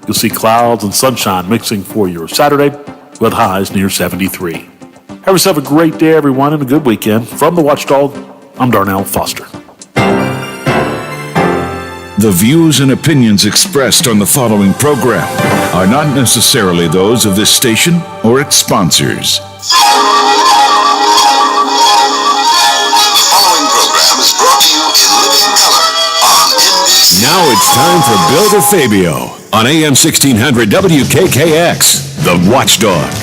You'll see clouds and sunshine mixing for your Saturday with highs near 73. Have yourself a great day, everyone, and a good weekend. From the Watchdog, I'm Darnell Foster. The views and opinions expressed on the following program are not necessarily those of this station or its sponsors. The following program is brought to you in living color on NBC. Now it's time for Bill DeFabio on AM 1600 WKKX, The Watchdog.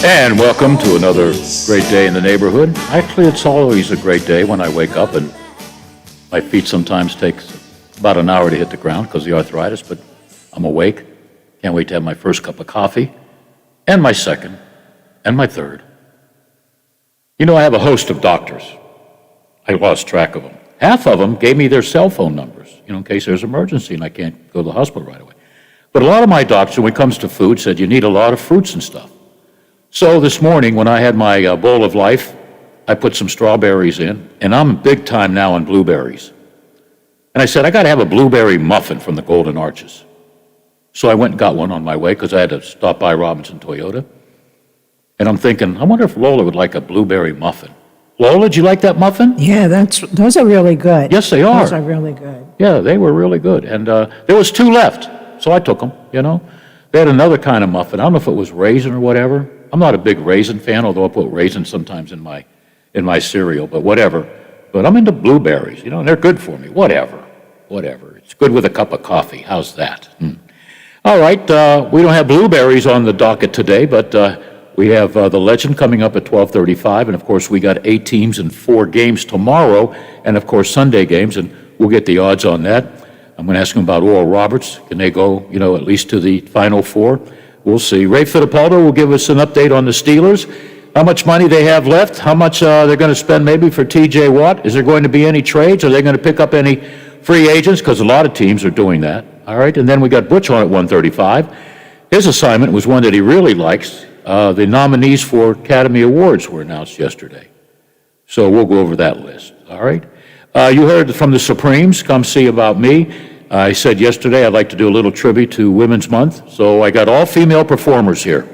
And welcome to another great day in the neighborhood. Actually, it's always a great day when I wake up and my feet sometimes takes about an hour to hit the ground because of the arthritis, but I'm awake. Can't wait to have my first cup of coffee and my second and my third. You know, I have a host of doctors. I lost track of them. Half of them gave me their cell phone numbers, in case there's an emergency and I can't go to the hospital right away. But a lot of my doctors, when it comes to food, said you need a lot of fruits and stuff. So this morning, when I had my bowl of life, I put some strawberries in, and I'm big time now on blueberries. And I said, I got to have a blueberry muffin from the Golden Arches. So I went and got one on my way because I had to stop by Robinson Toyota. And I'm thinking, I wonder if Lola would like a blueberry muffin. Lola, did you like that muffin? Yeah, those are really good. Yes, they are. Those are really good. Yeah, they were really good. And there was 2 left, so I took them, They had another kind of muffin. I don't know if it was raisin or whatever. I'm not a big raisin fan, although I put raisins sometimes in my cereal, but whatever. But I'm into blueberries, and they're good for me. Whatever. It's good with a cup of coffee. How's that? All right, we don't have blueberries on the docket today, but we have the Legend coming up at 12:35, and of course we got 8 teams and 4 games tomorrow, and of course Sunday games, and we'll get the odds on that. I'm going to ask them about Oral Roberts. Can they go, at least to the Final Four? We'll see. Ray Fittipaldo will give us an update on the Steelers, how much money they have left, how much they're going to spend maybe for T.J. Watt. Is there going to be any trades? Are they going to pick up any free agents? Because a lot of teams are doing that. All right, and then we got Butch on at 1:35. His assignment was one that he really likes. The nominees for Academy Awards were announced yesterday. So we'll go over that list. All right. You heard from the Supremes. Come see about me. I said yesterday I'd like to do a little tribute to Women's Month, so I got all female performers here.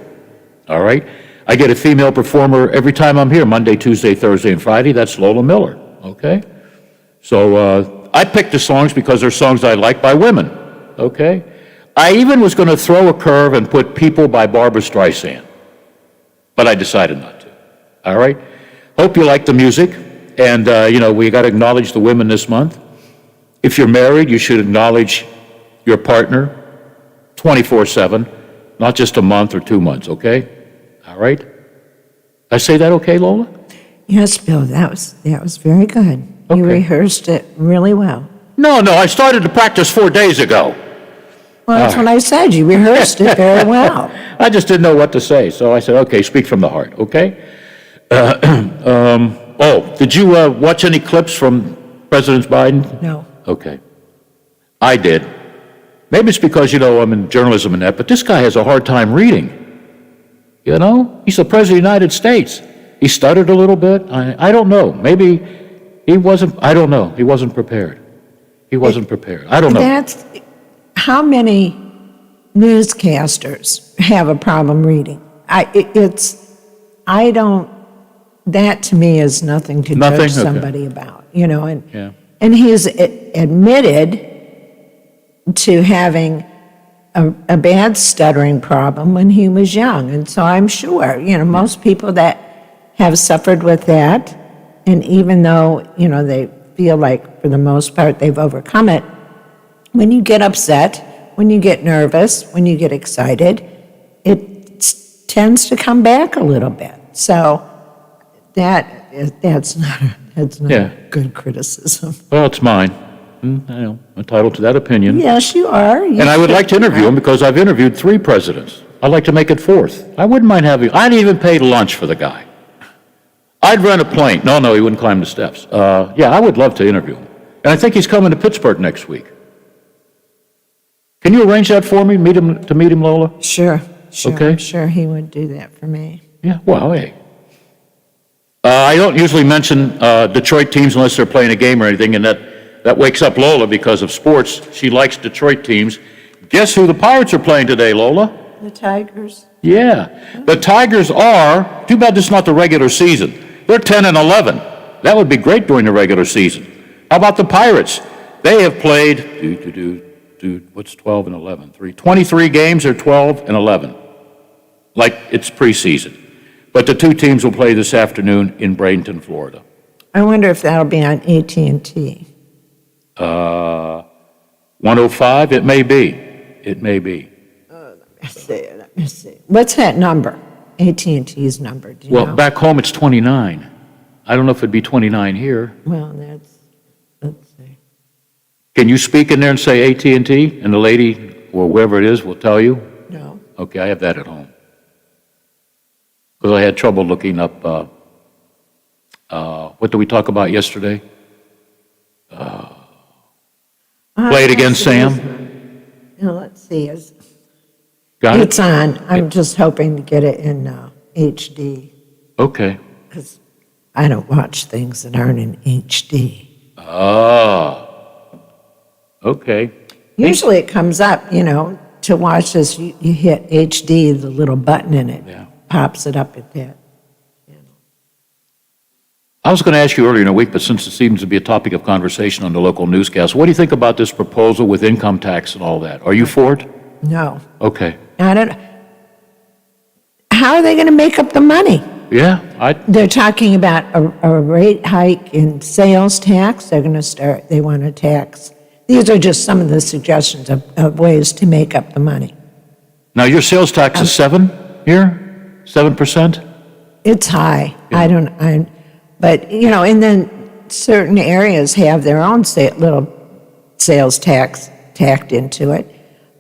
All right? I get a female performer every time I'm here, Monday, Tuesday, Thursday, and Friday. That's Lola Miller, okay? So I picked the songs because they're songs I like by women, okay? I even was going to throw a curve and put People by Barbra Streisand, but I decided not to, all right? Hope you like the music, and, we got to acknowledge the women this month. If you're married, you should acknowledge your partner 24/7, not just a month or 2 months, okay? All right? Did I say that okay, Lola? Yes, Bill, that was very good. Okay. You rehearsed it really well. No, I started to practice 4 days ago. Well, that's what I said. You rehearsed it very well. I just didn't know what to say, so I said, okay, speak from the heart, okay? Did you watch any clips from President Biden? No. Okay. I did. Maybe it's because, I'm in journalism and that, but this guy has a hard time reading. He's the President of the United States. He stuttered a little bit. I don't know. Maybe he wasn't, I don't know. He wasn't prepared. I don't know. How many newscasters have a problem reading? That to me is nothing to judge somebody about, and he's admitted to having a bad stuttering problem when he was young. And so I'm sure, most people that have suffered with that, and even though, they feel like for the most part they've overcome it, when you get upset, when you get nervous, when you get excited, it tends to come back a little bit. So that's not a good criticism. Well, it's mine. I know, entitled to that opinion. Yes, you are. And I would like to interview him because I've interviewed 3 presidents. I'd like to make it 4th. I wouldn't mind having, I'd even pay lunch for the guy. I'd rent a plane. No, he wouldn't climb the steps. I would love to interview him. And I think he's coming to Pittsburgh next week. Can you arrange that for me, meet him, Lola? Sure. Okay. I'm sure he would do that for me. Yeah, well, hey. I don't usually mention Detroit teams unless they're playing a game or anything, and that wakes up Lola because of sports. She likes Detroit teams. Guess who the Pirates are playing today, Lola? The Tigers? Yeah. The Tigers are, too bad this is not the regular season. They're 10-11. That would be great during the regular season. How about the Pirates? They have played, what's 12 and 11? 23 games or 12 and 11. Like it's preseason. But the 2 teams will play this afternoon in Bradenton, Florida. I wonder if that'll be on AT&T. 105, it may be. It may be. Let me see. What's that number? AT&T's number, do you know? Back home it's 29. I don't know if it'd be 29 here. Well, let's see. Can you speak in there and say AT&T? And the lady, or whoever it is, will tell you? No. Okay, I have that at home. Because I had trouble looking up, what did we talk about yesterday? Play it again, Sam. Let's see. Got it? It's on. I'm just hoping to get it in HD. Okay. Because I don't watch things that aren't in HD. Okay. Usually it comes up, to watch this, you hit HD, the little button in it. Yeah. Pops it up at that. I was going to ask you earlier in the week, but since it seems to be a topic of conversation on the local newscast, what do you think about this proposal with income tax and all that? Are you for it? No. Okay. I don't. How are they going to make up the money? Yeah, They're talking about a rate hike in sales tax. They're going to they want to tax. These are just some of the suggestions of ways to make up the money. Now, your sales tax is 7 here? 7%? It's high. Yeah. But, and then certain areas have their own little sales tax tacked into it.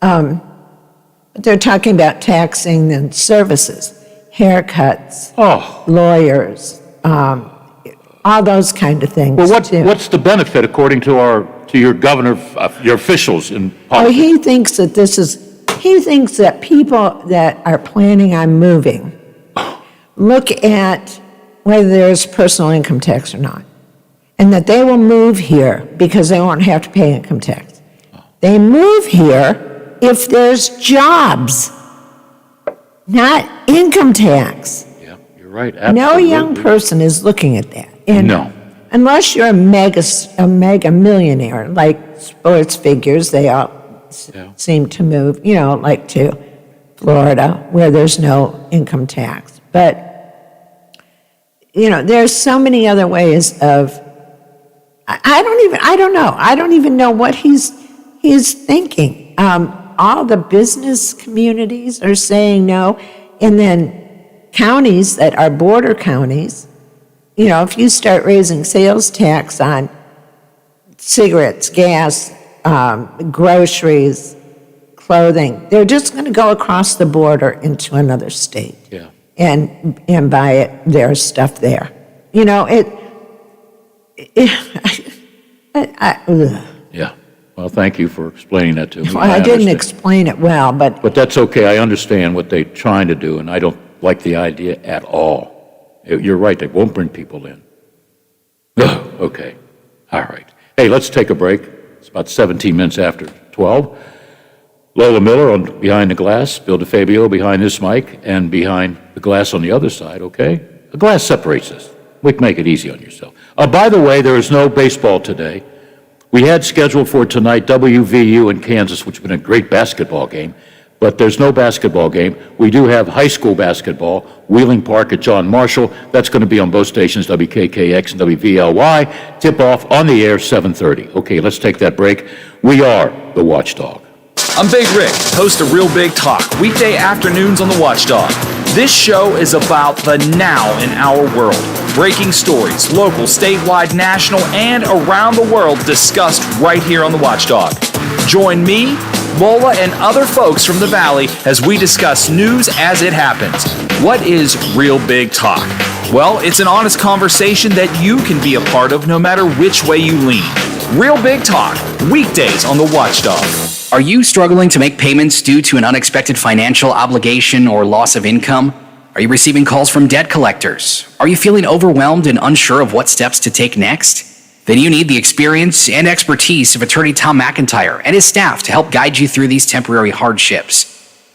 But they're talking about taxing then services, haircuts, lawyers, all those kind of things. Well, what's the benefit according to your governor, your officials in politics? He thinks that people that are planning on moving look at whether there's personal income tax or not, and that they will move here because they won't have to pay income tax. They move here if there's jobs, not income tax. Yeah, you're right. Absolutely. No young person is looking at that. And No. Unless you're a mega millionaire, like sports figures, they all seem to move, like to Florida, where there's no income tax. But there's so many other ways of, I don't even know what he's thinking. All the business communities are saying no, and then counties that are border counties, if you start raising sales tax on cigarettes, gas, groceries, clothing, they're just going to go across the border into another state. Yeah. And buy their stuff there. Yeah. Well, thank you for explaining that to me. Well, I didn't explain it well, but But that's okay. I understand what they're trying to do, and I don't like the idea at all. You're right. They won't bring people in. Okay. All right. Hey, let's take a break. It's about 17 minutes after 12. Lola Miller behind the glass, Bill DeFabio behind this mic, and behind the glass on the other side, okay? The glass separates us. We can make it easy on yourself. By the way, there is no baseball today. We had scheduled for tonight WVU and Kansas, which has been a great basketball game, but there's no basketball game. We do have high school basketball, Wheeling Park at John Marshall. That's going to be on both stations, WKKX and WVLY. Tip-off on the air, 7:30. Okay, let's take that break. We are the Watchdog. I'm Big Rick, host of Real Big Talk, weekday afternoons on the Watchdog. This show is about the now in our world. Breaking stories, local, statewide, national, and around the world discussed right here on the Watchdog. Join me, Lola, and other folks from the Valley as we discuss news as it happens. What is Real Big Talk? Well, it's an honest conversation that you can be a part of no matter which way you lean. Real Big Talk, weekdays on the Watchdog. Are you struggling to make payments due to an unexpected financial obligation or loss of income? Are you receiving calls from debt collectors? Are you feeling overwhelmed and unsure of what steps to take next? Then you need the experience and expertise of attorney Tom McIntyre and his staff to help guide you through these temporary hardships.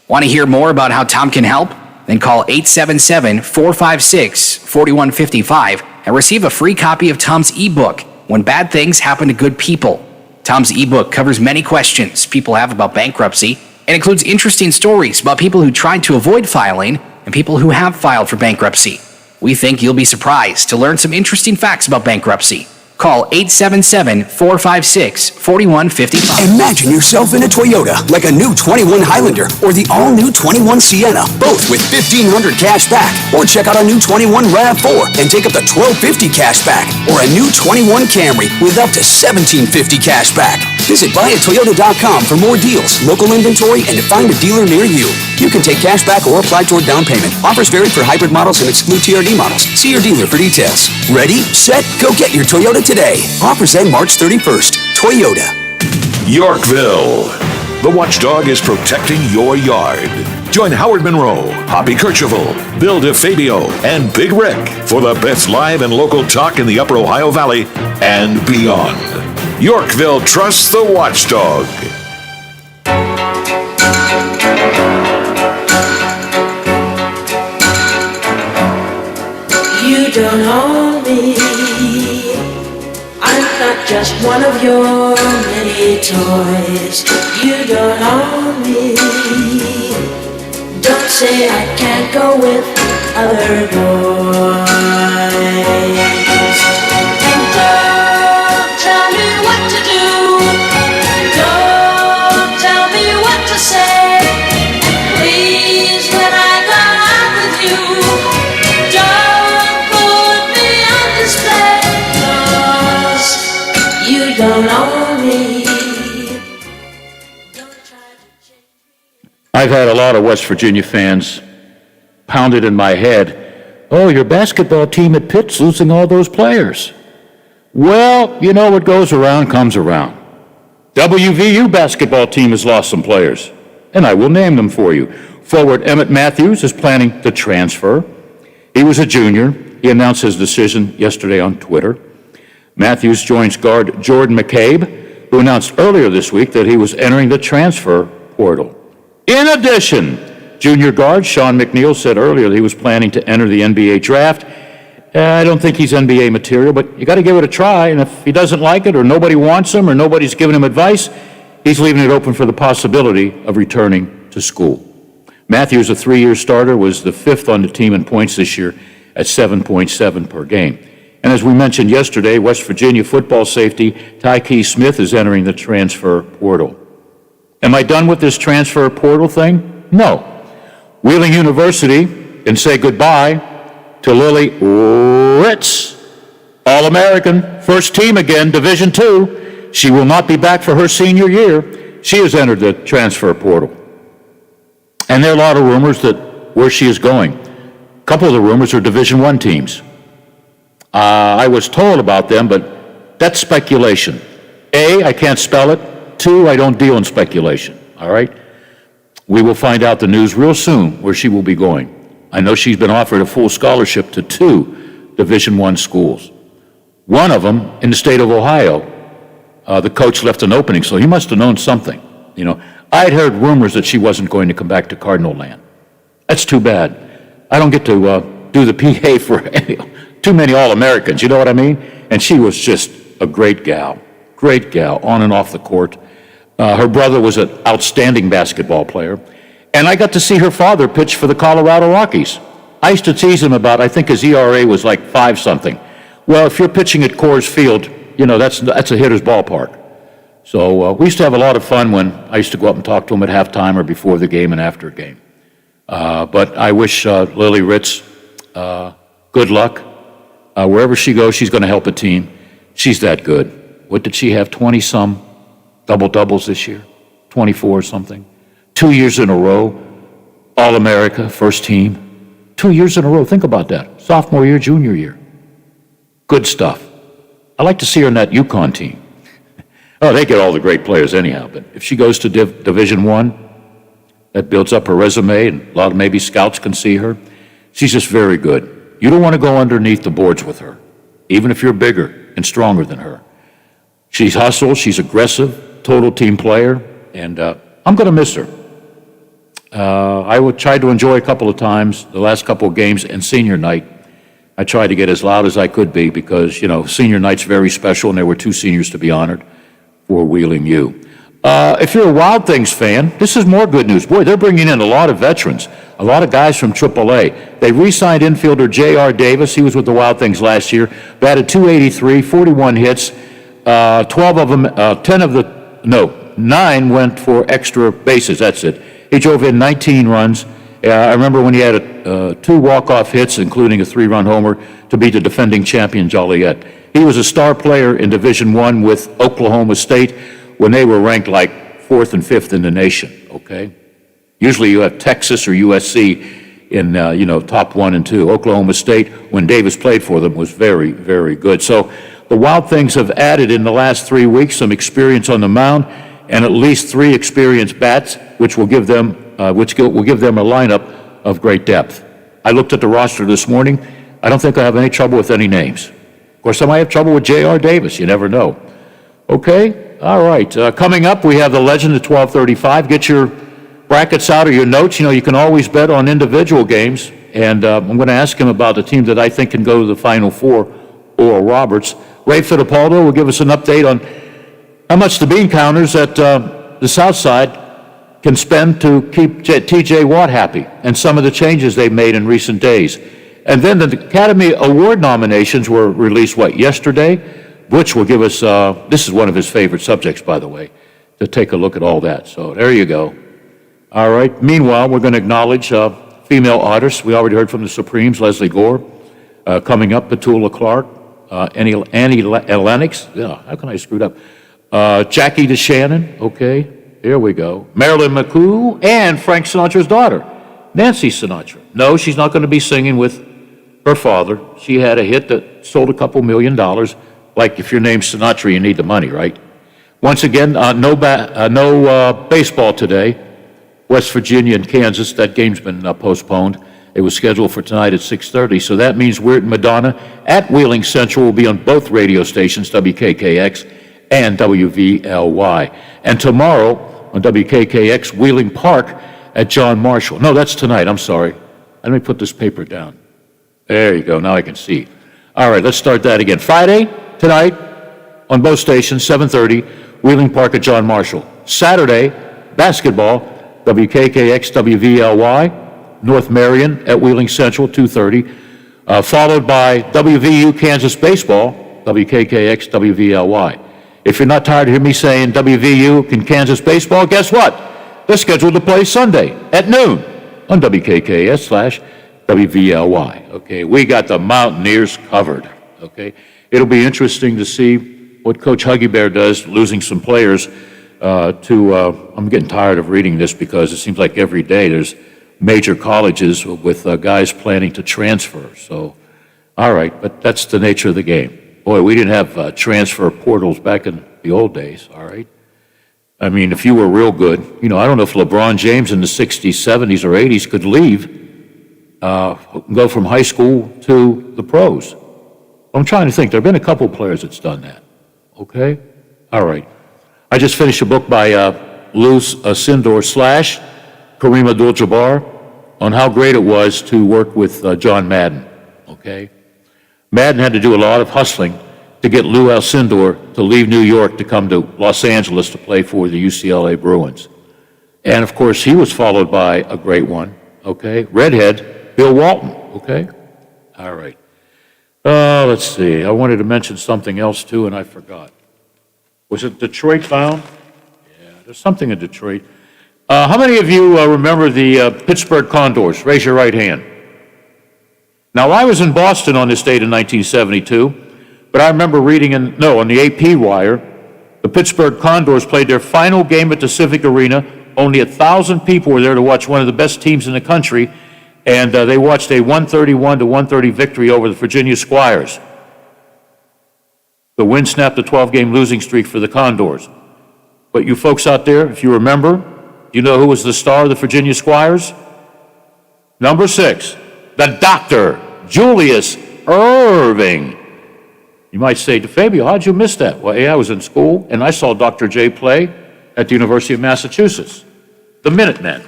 Want to hear more about how Tom can help? Then call 877-456-4155 and receive a free copy of Tom's ebook, When Bad Things Happen to Good People. Tom's ebook covers many questions people have about bankruptcy and includes interesting stories about people who tried to avoid filing and people who have filed for bankruptcy. We think you'll be surprised to learn some interesting facts about bankruptcy. Call 877-456-4155. Imagine yourself in a Toyota, like a new 21 Highlander or the all-new 21 Sienna, both with $1,500 cash back. Or check out a new 21 RAV4 and take up to $1,250 cash back. Or a new 21 Camry with up to $1,750 cash back. Visit buyatoyota.com for more deals, local inventory, and to find a dealer near you. You can take cash back or apply toward down payment. Offers vary for hybrid models and exclude TRD models. See your dealer for details. Ready, set, go get your Toyota today. Offers end March 31st. Toyota. Yorkville. The Watchdog is protecting your yard. Join Howard Monroe, Hoppy Kercheval, Bill DeFabio, and Big Rick for the best live and local talk in the Upper Ohio Valley and beyond. Yorkville trusts the Watchdog. You don't own me. I'm not just one of your many toys. You don't own me. Don't say I can't go with other boys. And don't tell me what to do. Don't tell me what to say. And please, when I go out with you, don't put me on display. 'Cause you don't own me. Don't try to change me. I've had a lot of West Virginia fans pounded in my head, oh, your basketball team at Pitt's losing all those players. Well, you know what goes around comes around. WVU basketball team has lost some players, and I will name them for you. Forward Emmett Matthews is planning to transfer. He was a junior. He announced his decision yesterday on Twitter. Matthews joins guard Jordan McCabe, who announced earlier this week that he was entering the transfer portal. In addition, junior guard Sean McNeil said earlier that he was planning to enter the NBA draft. I don't think he's NBA material, but you got to give it a try, and if he doesn't like it or nobody wants him or nobody's giving him advice, he's leaving it open for the possibility of returning to school. Matthews, a 3-year starter, was the 5th on the team in points this year at 7.7 per game. And as we mentioned yesterday, West Virginia football safety Tyke Smith is entering the transfer portal. Am I done with this transfer portal thing? No. Wheeling University can say goodbye to Lily Ritz, All-American, first team again, Division II. She will not be back for her senior year. She has entered the transfer portal. And there are a lot of rumors that where she is going. A couple of the rumors are Division I teams. I was told about them, but that's speculation. A, I can't spell it. 2, I don't deal in speculation, all right? We will find out the news real soon where she will be going. I know she's been offered a full scholarship to 2 Division I schools. One of them in the state of Ohio. The coach left an opening, so he must have known something. You know, I'd heard rumors that she wasn't going to come back to Cardinal Land. That's too bad. I don't get to do the PA for too many All-Americans, you know what I mean? And she was just a great gal. Great gal, on and off the court. Her brother was an outstanding basketball player. And I got to see her father pitch for the Colorado Rockies. I used to tease him about, I think his ERA was like 5-something. Well, if you're pitching at Coors Field, that's a hitter's ballpark. So we used to have a lot of fun when I used to go up and talk to him at halftime or before the game and after a game. But I wish Lily Ritz good luck. Wherever she goes, she's going to help a team. She's that good. What did she have, 20-some double-doubles this year? 24 or something? 2 years in a row, All-America, first team. 2 years in a row, think about that. Sophomore year, junior year. Good stuff. I like to see her in that UConn team. Oh, they get all the great players anyhow, but if she goes to Division I, that builds up her resume, and a lot of maybe scouts can see her. She's just very good. You don't want to go underneath the boards with her, even if you're bigger and stronger than her. She's hustles, she's aggressive, total team player, and I'm going to miss her. I tried to enjoy a couple of times, the last couple of games, and senior night. I tried to get as loud as I could be because, senior night's very special, and there were 2 seniors to be honored for Wheeling U. If you're a Wild Things fan, this is more good news. Boy, they're bringing in a lot of veterans, a lot of guys from AAA. They re-signed infielder J.R. Davis. He was with the Wild Things last year. Batted .283, 41 hits. 9 went for extra bases. That's it. He drove in 19 runs. I remember when he had 2 walk-off hits, including a 3-run homer, to beat the defending champion Joliet. He was a star player in Division I with Oklahoma State when they were ranked like 4th and 5th in the nation, okay? Usually you have Texas or USC in, top 1 and 2. Oklahoma State, when Davis played for them, was very, very good. So the Wild Things have added in the last 3 weeks some experience on the mound and at least 3 experienced bats, which will give them a lineup of great depth. I looked at the roster this morning. I don't think I have any trouble with any names. Of course, I might have trouble with J.R. Davis. You never know. Okay, all right. Coming up, we have the Legend at 12:35. Get your brackets out or your notes. You can always bet on individual games. And I'm going to ask him about the team that I think can go to the Final Four, Oral Roberts. Ray Fittipaldo will give us an update on how much the bean counters at the South Side can spend to keep T.J. Watt happy and some of the changes they've made in recent days. And then the Academy Award nominations were released, yesterday? Butch will give us, this is one of his favorite subjects, by the way, to take a look at all that. So there you go. All right. Meanwhile, we're going to acknowledge female artists. We already heard from the Supremes, Leslie Gore. Coming up, Petula Clark, Annie Lennox. Yeah, how can I screw it up? Jackie DeShannon. Okay. Here we go. Marilyn McCoo and Frank Sinatra's daughter, Nancy Sinatra. No, she's not going to be singing with her father. She had a hit that sold a couple $1 million. Like if your name's Sinatra, you need the money, right? Once again, no baseball today. West Virginia and Kansas, that game's been postponed. It was scheduled for tonight at 6:30. So that means Weird and Madonna at Wheeling Central will be on both radio stations, WKKX and WVLY. And tomorrow on WKKX, Wheeling Park at John Marshall. No, that's tonight. I'm sorry. Let me put this paper down. There you go. Now I can see. All right, let's start that again. Friday, tonight, on both stations, 7:30, Wheeling Park at John Marshall. Saturday, basketball, WKKX, WVLY, North Marion at Wheeling Central, 2:30, followed by WVU Kansas baseball, WKKX, WVLY. If you're not tired of hearing me saying WVU and Kansas baseball, guess what? They're scheduled to play Sunday at noon on WKKS/WVLY. Okay, we got the Mountaineers covered. Okay, it'll be interesting to see what Coach Huggy Bear does, losing some players I'm getting tired of reading this because it seems like every day there's major colleges with guys planning to transfer. So, all right, but that's the nature of the game. Boy, we didn't have transfer portals back in the old days, all right? I mean, if you were real good, I don't know if LeBron James in the 60s, 70s, or 80s could leave, go from high school to the pros. I'm trying to think. There have been a couple players that's done that, okay? All right. I just finished a book by Luz Sindor / Kareem Abdul-Jabbar on how great it was to work with John Madden, okay? Madden had to do a lot of hustling to to get Lou Alcindor to leave New York to come to Los Angeles to play for the UCLA Bruins. And of course, he was followed by a great one, okay? Redhead, Bill Walton, okay? All right. Let's see. I wanted to mention something else too, and I forgot. Was it Detroit bound? Yeah, there's something in Detroit. How many of you remember the Pittsburgh Condors? Raise your right hand. Now, I was in Boston on this date in 1972, but I remember reading on the AP wire, the Pittsburgh Condors played their final game at the Civic Arena. Only 1,000 people were there to watch one of the best teams in the country, and they watched a 131-130 victory over the Virginia Squires. The win snapped the 12-game losing streak for the Condors. But you folks out there, if you remember, you know who was the star of the Virginia Squires? Number 6, the Dr. Julius Erving. You might say, DeFabio, how'd you miss that? Well, I was in school, and I saw Dr. J play at the University of Massachusetts, the Minutemen.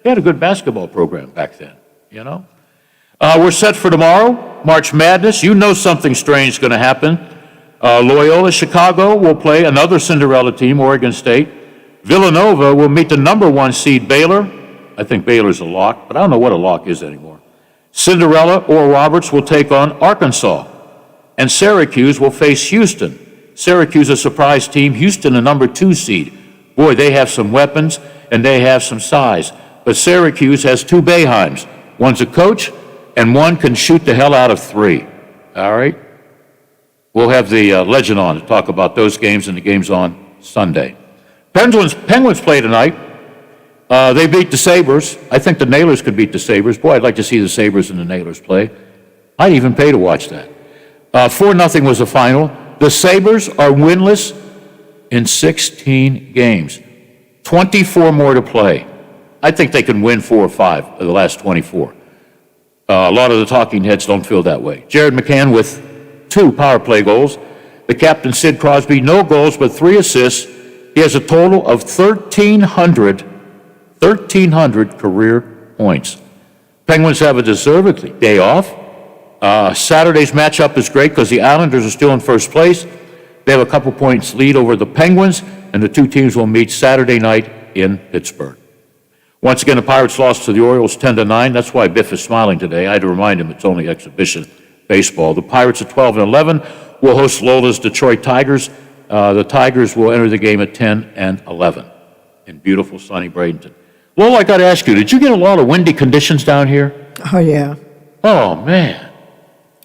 They had a good basketball program back then, you know? We're set for tomorrow, March Madness. You know something strange is going to happen. Loyola Chicago will play another Cinderella team, Oregon State. Villanova will meet the number 1 seed Baylor. I think Baylor's a lock, but I don't know what a lock is anymore. Cinderella or Roberts will take on Arkansas. And Syracuse will face Houston. Syracuse, a surprise team. Houston, a number 2 seed. Boy, they have some weapons and they have some size. But Syracuse has 2 Boeheims. One's a coach and one can shoot the hell out of 3. All right? We'll have the legend on to talk about those games and the games on Sunday. Penguins play tonight. They beat the Sabres. I think the Nailers could beat the Sabres. Boy, I'd like to see the Sabres and the Nailers play. I'd even pay to watch that. 4-0 was the final. The Sabres are winless in 16 games. 24 more to play. I think they can win 4 or 5 of the last 24. A lot of the talking heads don't feel that way. Jared McCann with 2 power play goals. The captain, Sid Crosby, no goals but 3 assists. He has a total of 1,300 career points. Penguins have a deserved day off. Saturday's matchup is great because the Islanders are still in first place. They have a couple points lead over the Penguins, and the 2 teams will meet Saturday night in Pittsburgh. Once again, the Pirates lost to the Orioles 10-9. That's why Biff is smiling today. I had to remind him it's only exhibition baseball. The Pirates at 12-11 will host Lola's Detroit Tigers. The Tigers will enter the game at 10-11 in beautiful sunny Bradenton. Lola, I got to ask you, did you get a lot of windy conditions down here? Oh, yeah. Oh, man.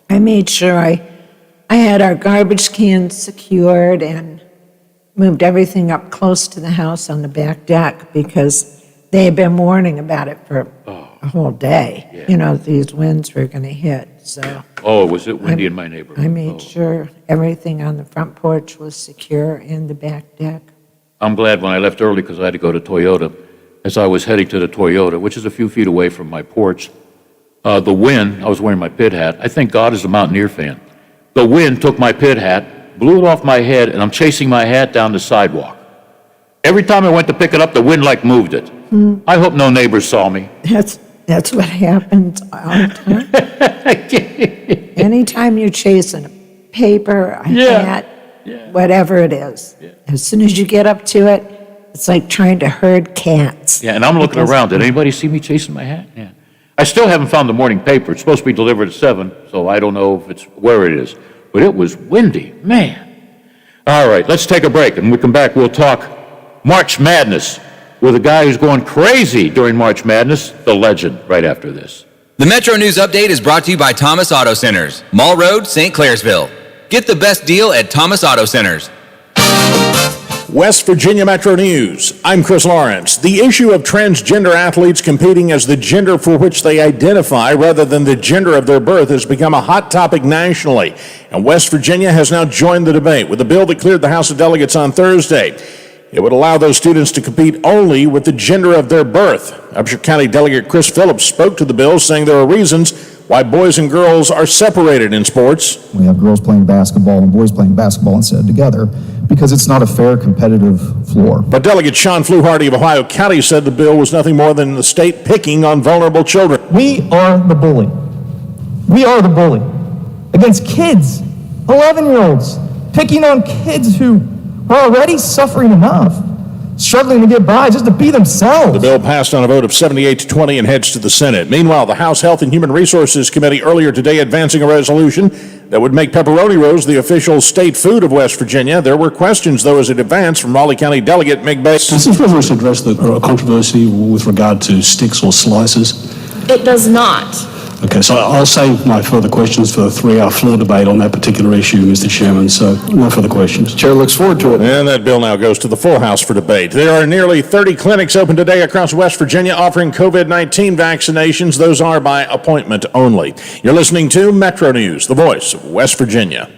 I made sure I had our garbage cans secured and moved everything up close to the house on the back deck because they had been warning about it for a whole day. Yeah. You know, these winds were going to hit, so. Oh, was it windy in my neighborhood? I made sure everything on the front porch was secure and the back deck. I'm glad when I left early because I had to go to Toyota. As I was heading to the Toyota, which is a few feet away from my porch, the wind, I was wearing my pit hat. I think God is a Mountaineer fan. The wind took my pit hat, blew it off my head, and I'm chasing my hat down the sidewalk. Every time I went to pick it up, the wind like moved it. I hope no neighbors saw me. That's what happens all the time. Anytime you're chasing a paper, a hat, whatever it is, as soon as you get up to it, it's like trying to herd cats. Yeah, and I'm looking around. Did anybody see me chasing my hat? Yeah. I still haven't found the morning paper. It's supposed to be delivered at 7, so I don't know if it's where it is. But it was windy, man. All right, let's take a break, and when we come back, we'll talk March Madness with a guy who's going crazy during March Madness, the legend, right after this. The Metro News Update is brought to you by Thomas Auto Centers, Mall Road, St. Clairsville. Get the best deal at Thomas Auto Centers. West Virginia Metro News. I'm Chris Lawrence. The issue of transgender athletes competing as the gender for which they identify rather than the gender of their birth has become a hot topic nationally. And West Virginia has now joined the debate with a bill that cleared the House of Delegates on Thursday. It would allow those students to compete only with the gender of their birth. Upshur County Delegate Chris Phillips spoke to the bill, saying there are reasons why boys and girls are separated in sports. We have girls playing basketball and boys playing basketball instead together because it's not a fair competitive floor. But Delegate Sean Fluharty of Ohio County said the bill was nothing more than the state picking on vulnerable children. We are the bully. We are the bully against kids, 11-year-olds, picking on kids who are already suffering enough, struggling to get by just to be themselves. The bill passed on a vote of 78 to 20 and heads to the Senate. Meanwhile, the House Health and Human Resources Committee earlier today advancing a resolution that would make pepperoni rolls the official state food of West Virginia. There were questions, though, as it advanced from Raleigh County Delegate Mig Bates. Does this resolution address the controversy with regard to sticks or slices? It does not. Okay, so I'll save my further questions for the 3-hour floor debate on that particular issue, Mr. Chairman, so no further questions. Chair looks forward to it. And that bill now goes to the full House for debate. There are nearly 30 clinics open today across West Virginia offering COVID-19 vaccinations. Those are by appointment only. You're listening to Metro News, the voice of West Virginia.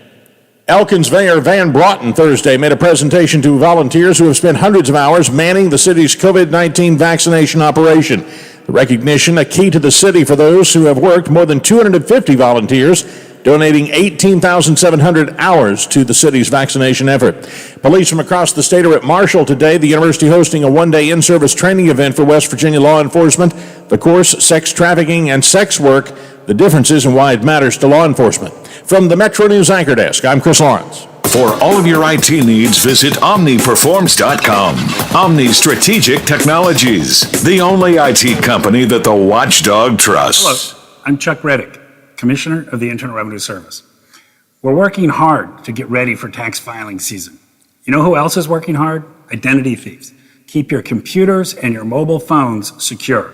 Elkins Mayor Van Broughton Thursday made a presentation to volunteers who have spent hundreds of hours manning the city's COVID-19 vaccination operation. The recognition, a key to the city for those who have worked, more than 250 volunteers, donating 18,700 hours to the city's vaccination effort. Police from across the state are at Marshall today, the university hosting a one-day in-service training event for West Virginia law enforcement. The course, Sex Trafficking and Sex Work, the differences and why it matters to law enforcement. From the Metro News Anchor Desk, I'm Chris Lawrence. For all of your IT needs, visit OmniPerforms.com. Omni Strategic Technologies, the only IT company that the watchdog trusts. Hello, I'm Chuck Reddick, Commissioner of the Internal Revenue Service. We're working hard to get ready for tax filing season. You know who else is working hard? Identity thieves. Keep your computers and your mobile phones secure.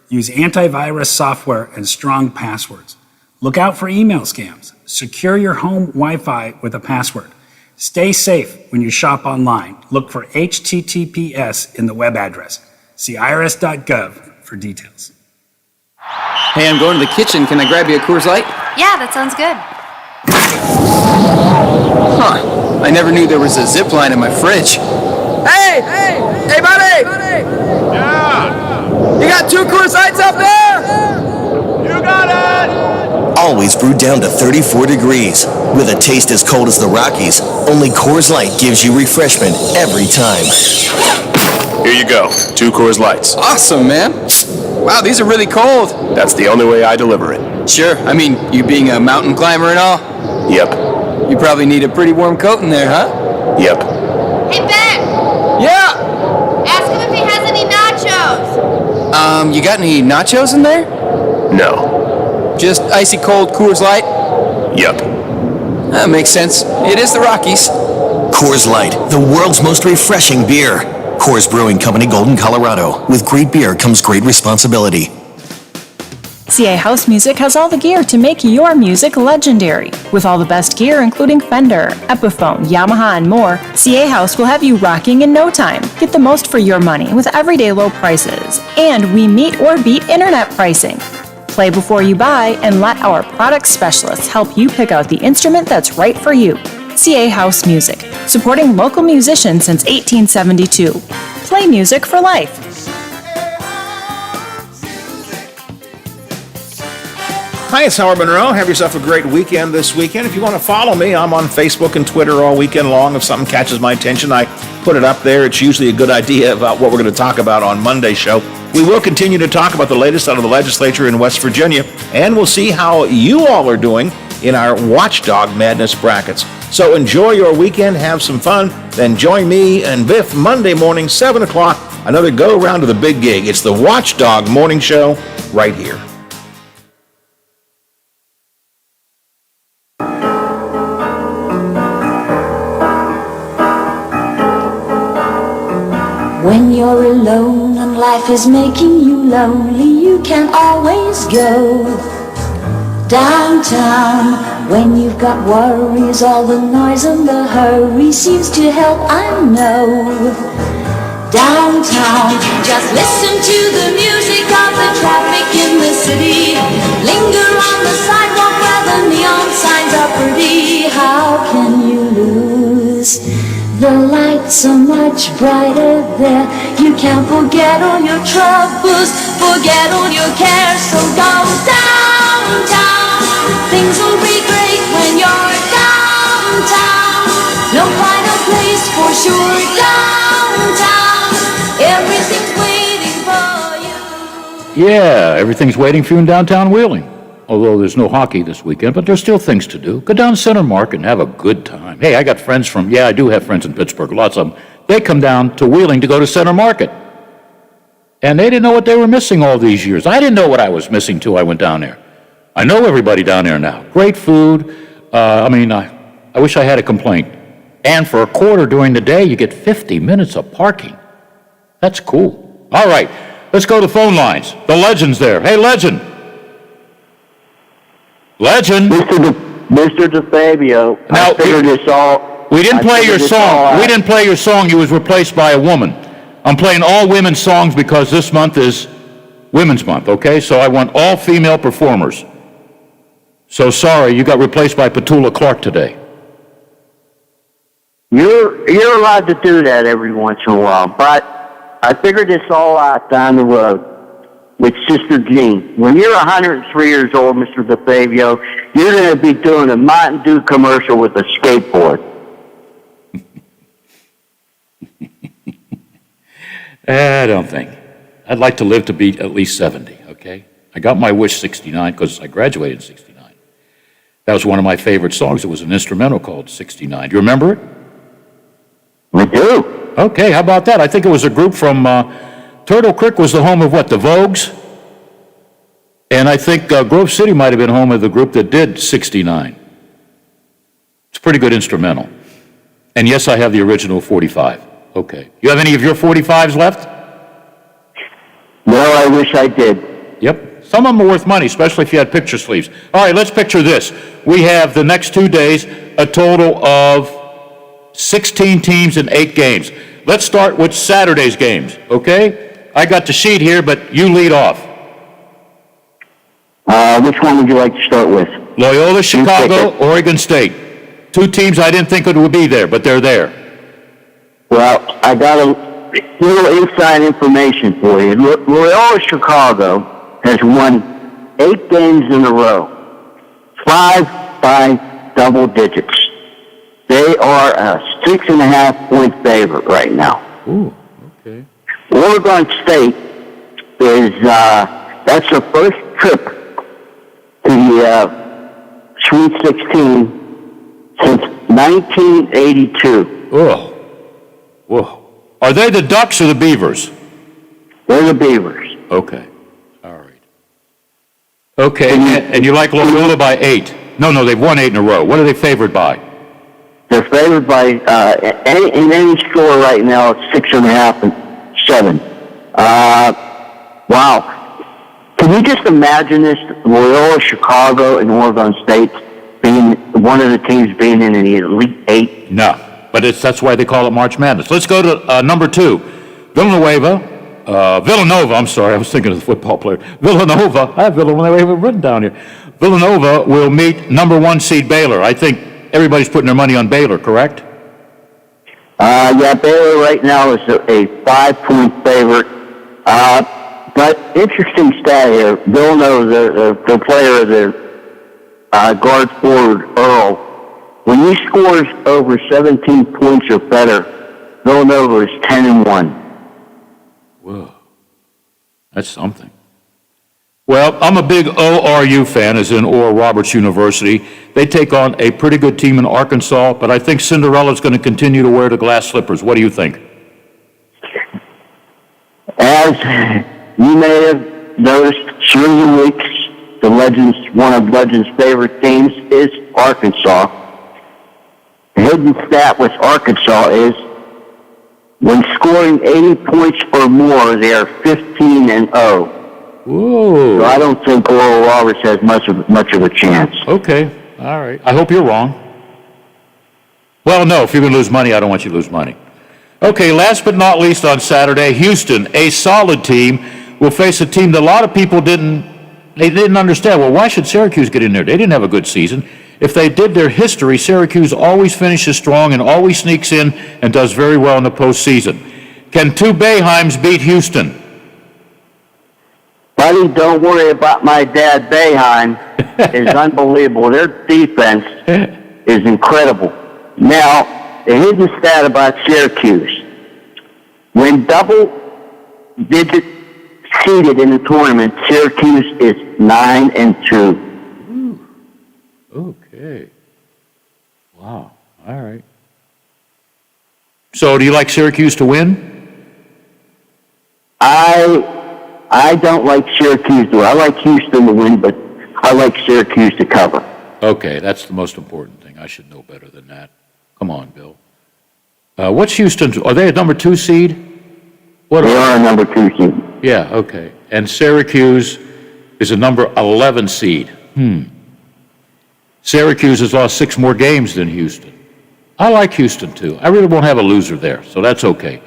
Use antivirus software and strong passwords. Look out for email scams. Secure your home Wi-Fi with a password. Stay safe when you shop online. Look for HTTPS in the web address. See irs.gov for details. Hey, I'm going to the kitchen. Can I grab you a Coors Light? Yeah, that sounds good. Huh. I never knew there was a zip line in my fridge. Hey, buddy! Yeah! You got 2 Coors Lights up there? You got it! Always brewed down to 34 degrees. With a taste as cold as the Rockies, only Coors Light gives you refreshment every time. Here you go, 2 Coors Lights. Awesome, man. Wow, these are really cold. That's the only way I deliver it. Sure, I mean, you being a mountain climber and all. Yep. You probably need a pretty warm coat in there, huh? Yep. Hey, Ben! Yeah! Ask him if he has any nachos. You got any nachos in there? No. Just icy cold Coors Light? Yep. That makes sense. It is the Rockies. Coors Light, the world's most refreshing beer. Coors Brewing Company, Golden, Colorado. With great beer comes great responsibility. CA House Music has all the gear to make your music legendary. With all the best gear, including Fender, Epiphone, Yamaha, and more, CA House will have you rocking in no time. Get the most for your money with everyday low prices. And we meet or beat internet pricing. Play before you buy and let our product specialists help you pick out the instrument that's right for you. CA House Music, supporting local musicians since 1872. Play music for life. Hi, it's Howard Monroe. Have yourself a great weekend this weekend. If you want to follow me, I'm on Facebook and Twitter all weekend long. If something catches my attention, I put it up there. It's usually a good idea about what we're going to talk about on Monday's show. We will continue to talk about the latest out of the legislature in West Virginia, and we'll see how you all are doing in our Watchdog Madness brackets. So enjoy your weekend, have some fun, then join me and Biff Monday morning, 7 o'clock, another go-around to the big gig. It's the Watchdog Morning Show right here. When you're alone and life is making you lonely, you can always go downtown. When you've got worries, all the noise and the hurry seems to help, I know. Downtown, just listen to the music of the traffic in the city. Linger on the sidewalk where the neon signs are pretty. How can you lose? The lights are much brighter there. You can forget all your troubles, forget all your cares. So go downtown. Things will be great when you're downtown. No finer place for sure. Downtown, everything's waiting for you. Yeah, everything's waiting for you in downtown Wheeling. Although there's no hockey this weekend, but there's still things to do. Go down Center Market and have a good time. time. Hey, I got friends I do have friends in Pittsburgh, lots of them. They come down to Wheeling to go to Center Market. And they didn't know what they were missing all these years. I didn't know what I was missing till I went down there. I know everybody down there now. Great food. I wish I had a complaint. And for a quarter during the day, you get 50 minutes of parking. That's cool. All right, let's go to phone lines. The legend's there. Hey, legend. Legend. Mr. DeFabio. Now, I figured this all. We didn't play your song. We didn't play your song. You was replaced by a woman. I'm playing all women's songs because this month is Women's Month, okay? So I want all female performers. So sorry, you got replaced by Petula Clark today. You're allowed to do that every once in a while, but I figured this all out down the road with Sister Jean. When you're 103 years old, Mr. DeFabio, you're going to be doing a Mountain Dew commercial with a skateboard. I don't think. I'd like to live to be at least 70, okay? I got my wish 69 because I graduated in 69. That was one of my favorite songs. It was an instrumental called 69. Do you remember it? I do. Okay, how about that? I think it was a group from Turtle Creek was the home of what, the Vogues? And I think Grove City might have been home of the group that did 69. It's a pretty good instrumental. And yes, I have the original 45. Okay. You have any of your 45s left? No, I wish I did. Yep. Some of them are worth money, especially if you had picture sleeves. All right, let's picture this. We have the next 2 days a total of 16 teams in 8 games. Let's start with Saturday's games, okay? I got the sheet here, but you lead off. Which one would you like to start with? Loyola, Chicago, Oregon State. 2 teams I didn't think would be there, but they're there. Well, I got a little inside information for you. Loyola Chicago has won 8 games in a row, 5 by double digits. They are a 6.5-point favorite right now. Ooh, okay. Oregon State is that's their first trip to the Sweet 16 since 1982. Oh. Whoa. Are they the Ducks or the Beavers? They're the Beavers. Okay. All right. Okay, and you like Loyola by 8. No, they've won 8 in a row. What are they favored by? They're favored by, in any score right now, it's 6.5 and 7. Wow. Can you just imagine this? Loyola, Chicago, and Oregon State being one of the teams being in the Elite 8? No. But that's why they call it March Madness. Let's go to number 2. Villanova, I'm sorry, I was thinking of the football player. Villanova, I have Villanova written down here. Villanova will meet number 1 seed Baylor. I think everybody's putting their money on Baylor, correct? Yeah, Baylor right now is a 5-point favorite. But interesting stat here, Villanova, the player, the guard forward, Earl, when he scores over 17 points or better, Villanova is 10-1. Whoa, that's something. Well, I'm a big ORU fan, as in Oral Roberts University. They take on a pretty good team in Arkansas, but I think Cinderella's going to continue to wear the glass slippers. What do you think? As you may have noticed, Susan Weeks, one of Legends' favorite teams, is Arkansas. The hidden stat with Arkansas is when scoring 80 points or more, they are 15-0. Whoa. So I don't think Oral Roberts has much of a chance. Okay, all right. I hope you're wrong. Well, no, if you're going to lose money, I don't want you to lose money. Okay, last but not least on Saturday, Houston, a solid team, will face a team that a lot of people didn't understand. Well, why should Syracuse get in there? They didn't have a good season. If they did their history, Syracuse always finishes strong and always sneaks in and does very well in the postseason. Can 2 Boeheims beat Houston? Buddy, don't worry about my dad, Boeheim. It's unbelievable. Their defense is incredible. Now, the hidden stat about Syracuse, when double-digit seeded in the tournament, Syracuse is 9-2. Okay. Wow. All right. So do you like Syracuse to win? I don't like Syracuse to win. I like Houston to win, but I like Syracuse to cover. Okay, that's the most important thing. I should know better than that. Come on, Bill. What's Houston's? Are they a number 2 seed? They are a number 2 seed. Yeah, okay. And Syracuse is a number 11 seed. Syracuse has lost 6 more games than Houston. I like Houston, too. I really won't have a loser there, so that's okay.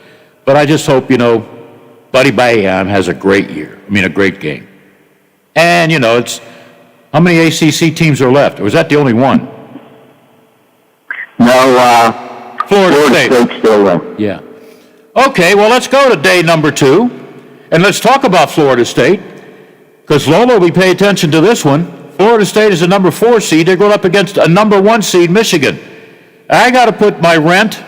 But I just hope, Buddy Bayham has a great year. A great game. And, it's how many ACC teams are left? Or was that the only one? No, Florida State. State's still left. Yeah. Okay, well, let's go to day number 2, and let's talk about Florida State, because Lola, we pay attention to this one. Florida State is a number 4 seed. They're going up against a number 1 seed, Michigan. I got to put my rent,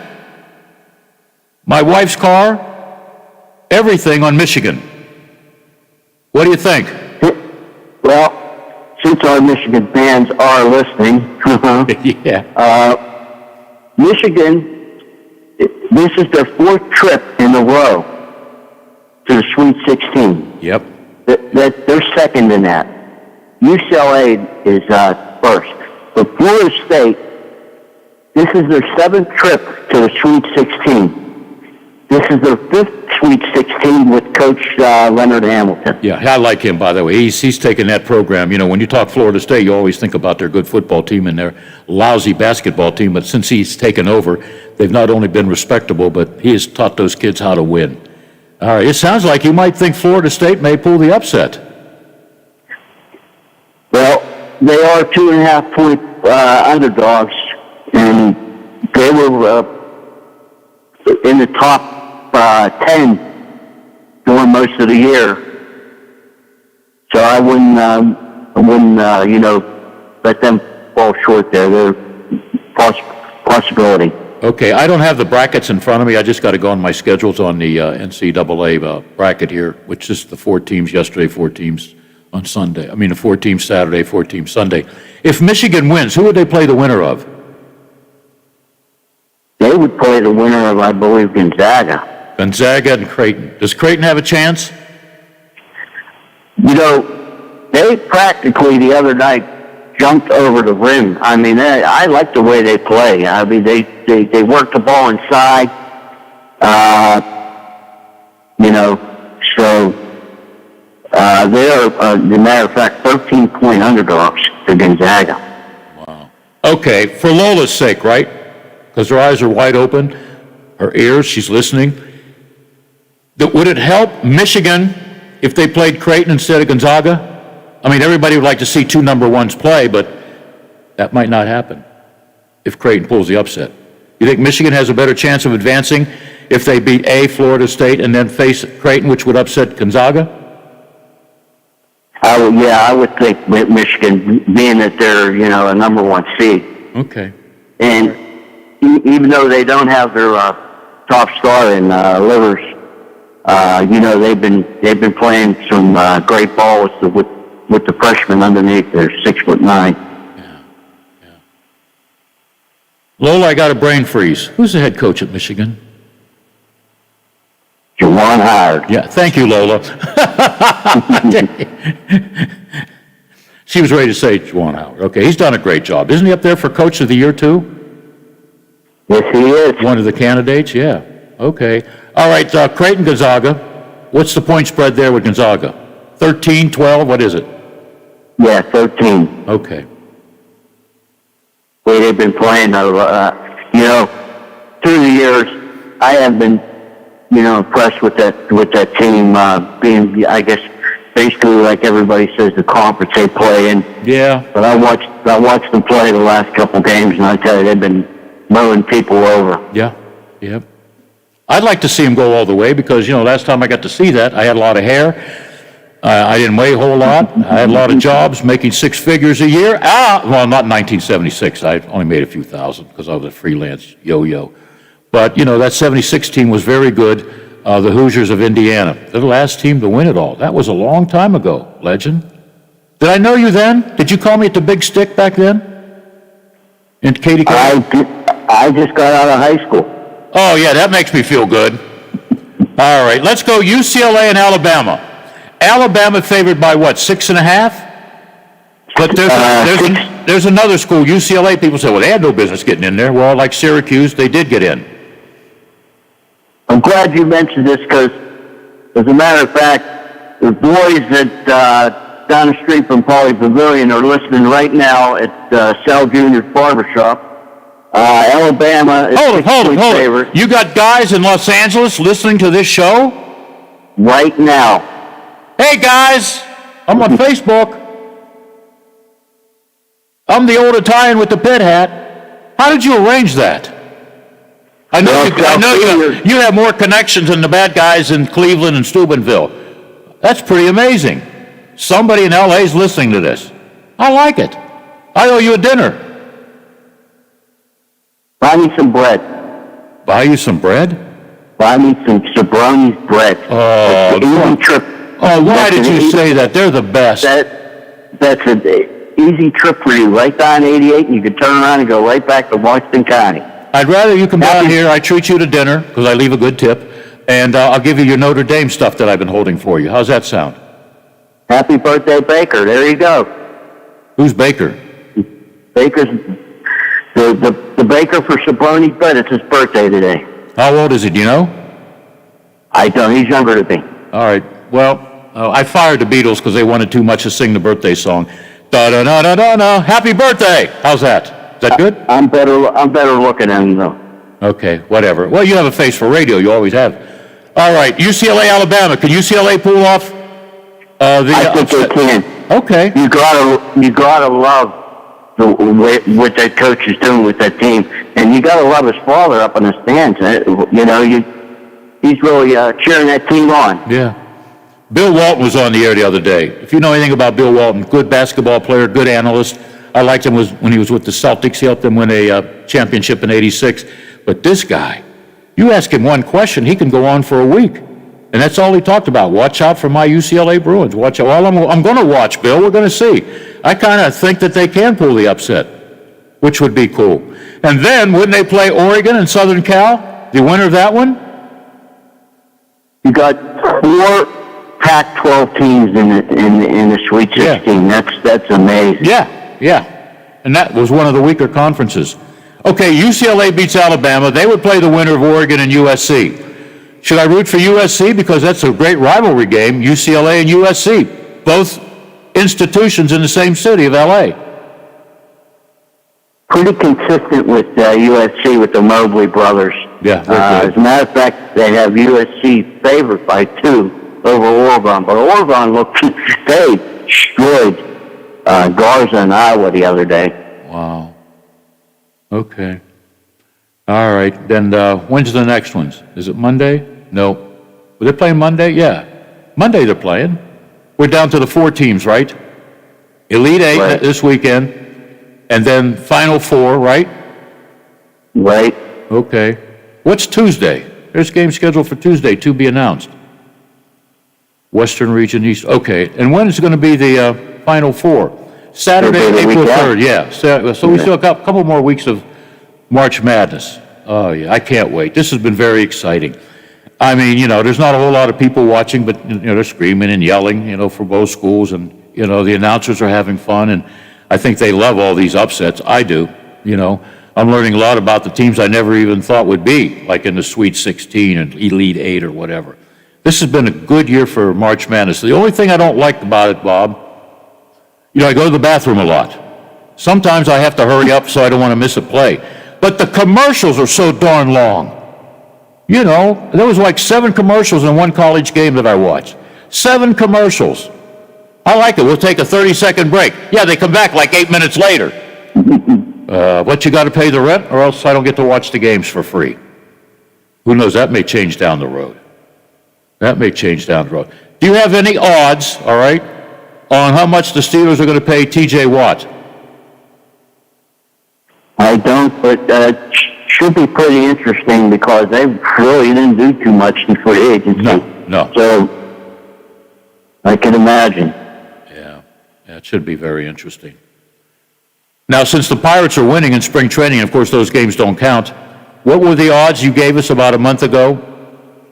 my wife's car, everything on Michigan. What do you think? Well, since our Michigan fans are listening, Michigan, this is their 4th trip in a row to the Sweet 16. Yep. They're second in that. UCLA is first. But Florida State, this is their 7th trip to the Sweet 16. This is their 5th Sweet 16 with Coach Leonard Hamilton. Yeah, I like him, by the way. He's taken that program. When you talk Florida State, you always think about their good football team and their lousy basketball team. But since he's taken over, they've not only been respectable, but he has taught those kids how to win. All right, it sounds like you might think Florida State may pull the upset. Well, they are 2.5 point underdogs, and they were in the top 10 during most of the year. So I wouldn't let them fall short there. They're possibility. Okay, I don't have the brackets in front of me. I just got to go on my schedules on the NCAA bracket here, which is the 4 teams yesterday, 4 teams on Sunday. The 4 teams Saturday, 4 teams Sunday. If Michigan wins, who would they play the winner of? They would play the winner of, I believe, Gonzaga. Gonzaga and Creighton. Does Creighton have a chance? They practically the other night jumped over the rim. I like the way they play. They work the ball inside. So they are, as a matter of fact, 13-point underdogs to Gonzaga. Wow. Okay, for Lola's sake, right? Because her eyes are wide open, her ears, she's listening. Would it help Michigan if they played Creighton instead of Gonzaga? Everybody would like to see 2 number 1s play, but that might not happen if Creighton pulls the upset. You think Michigan has a better chance of advancing if they beat Florida State and then face Creighton, which would upset Gonzaga? I would think Michigan, being that they're, a number 1 seed. Okay. And even though they don't have their top star in Livers, they've been playing some great ball with the freshmen underneath. They're 6'9". Yeah. Lola, I got a brain freeze. Who's the head coach at Michigan? Juwan Howard. Yeah, thank you, Lola. She was ready to say Juwan Howard. Okay, he's done a great job. Isn't he up there for Coach of the Year, too? Yes, he is. One of the candidates, yeah. Okay. All right, Creighton, Gonzaga. What's the point spread there with Gonzaga? 13, 12, what is it? Yeah, 13. Okay. Way they've been playing, through the years, I have been, impressed with that team being, I guess, basically like everybody says, the conference they play in. Yeah. But I watched them play the last couple games, and I tell you, they've been mowing people over. Yeah. Yep. I'd like to see him go all the way because, last time I got to see that, I had a lot of hair. I didn't weigh a whole lot. I had a lot of jobs, making 6 figures a year. Well, not in 1976. I only made a few thousand because I was a freelance yo-yo. But, that 76 team was very good. The Hoosiers of Indiana. They're the last team to win it all. That was a long time ago, legend. Did I know you then? Did you call me at the Big Stick back then? In Katy? I just got out of high school. Oh, yeah, that makes me feel good. All right, let's go UCLA and Alabama. Alabama favored by what, 6.5? But there's another school, UCLA. People say, well, they had no business getting in there. Well, like Syracuse, they did get in. I'm glad you mentioned this because, as a matter of fact, the boys that down the street from Pauley Pavilion are listening right now at Sal Jr.'s Barbershop. Alabama is Hold it. favorite. You got guys in Los Angeles listening to this show? Right now. Hey, guys, I'm on Facebook. I'm the old Italian with the pit hat. How did you arrange that? I know you have more connections than the bad guys in Cleveland and Steubenville. That's pretty amazing. Somebody in L.A. is listening to this. I like it. I owe you a dinner. Buy me some bread. Buy you some bread? Buy me some Sabroni's bread. Oh, easy trip. Oh, why did you say that? They're the best. That's an easy trip for you. Right down 88, and you can turn around and go right back to Washington County. I'd rather you come down here. I treat you to dinner because I leave a good tip, and I'll give you your Notre Dame stuff that I've been holding for you. How's that sound? Happy birthday, Baker. There you go. Who's Baker? Baker's the baker for Sabroni's bread. It's his birthday today. How old is he? Do you know? I don't. He's younger than me. All right. Well, I fired the Beatles because they wanted too much to sing the birthday song. Da-da-da-da-da-da. Happy birthday. How's that? Is that good? I'm better looking than him, though. Okay, whatever. Well, you have a face for radio. You always have. All right, UCLA, Alabama. Can UCLA pull off I think they can. Okay. You gotta love what that coach is doing with that team, and you gotta love his father up in the stands. He's really cheering that team on. Yeah. Bill Walton was on the air the other day. If you know anything about Bill Walton, good basketball player, good analyst. I liked him when he was with the Celtics. He helped them win a championship in '86. But this guy, you ask him one question, he can go on for a week. And that's all he talked about. Watch out for my UCLA Bruins. Watch out. Well, I'm going to watch, Bill. We're going to see. I kind of think that they can pull the upset, which would be cool. And then, wouldn't they play Oregon and Southern Cal? The winner of that one? You got 4 Pac-12 teams in the Sweet 16. Yeah. That's amazing. Yeah. And that was one of the weaker conferences. Okay, UCLA beats Alabama. They would play the winner of Oregon and USC. Should I root for USC? Because that's a great rivalry game, UCLA and USC. Both institutions in the same city of L.A. Pretty consistent with USC with the Mobley brothers. Yeah, as a matter of fact, they have USC favored by 2 over Oregon. But Oregon they destroyed Garza in Iowa the other day. Wow. Okay. All right. Then when's the next ones? Is it Monday? No. Were they playing Monday? Yeah. Monday they're playing. We're down to the 4 teams, right? Elite 8 right. This weekend. And then Final 4, right? Right. Okay. What's Tuesday? There's game scheduled for Tuesday to be announced. Western Region East. Okay. And when is going to be the Final 4? Saturday, April 3rd. Yeah. So we still got a couple more weeks of March Madness. Oh, yeah. I can't wait. This has been very exciting. I mean, there's not a whole lot of people watching, but, they're screaming and yelling, for both schools. And, the announcers are having fun. And I think they love all these upsets. I do. I'm learning a lot about the teams I never even thought would be, like in the Sweet 16 and Elite 8 or whatever. This has been a good year for March Madness. The only thing I don't like about it, Bob, I go to the bathroom a lot. Sometimes I have to hurry up so I don't want to miss a play. But the commercials are so darn long. There was like 7 commercials in one college game that I watched. 7 commercials. I like it. We'll take a 30-second break. Yeah, they come back like 8 minutes later. But you got to pay the rent or else I don't get to watch the games for free. Who knows? That may change down the road. Do you have any odds, all right, on how much the Steelers are going to pay T.J. Watt? I don't, but should be pretty interesting because they really didn't do too much in free agency. No. So I can imagine. Yeah, it should be very interesting. Now, since the Pirates are winning in spring training, of course, those games don't count, what were the odds you gave us about a month ago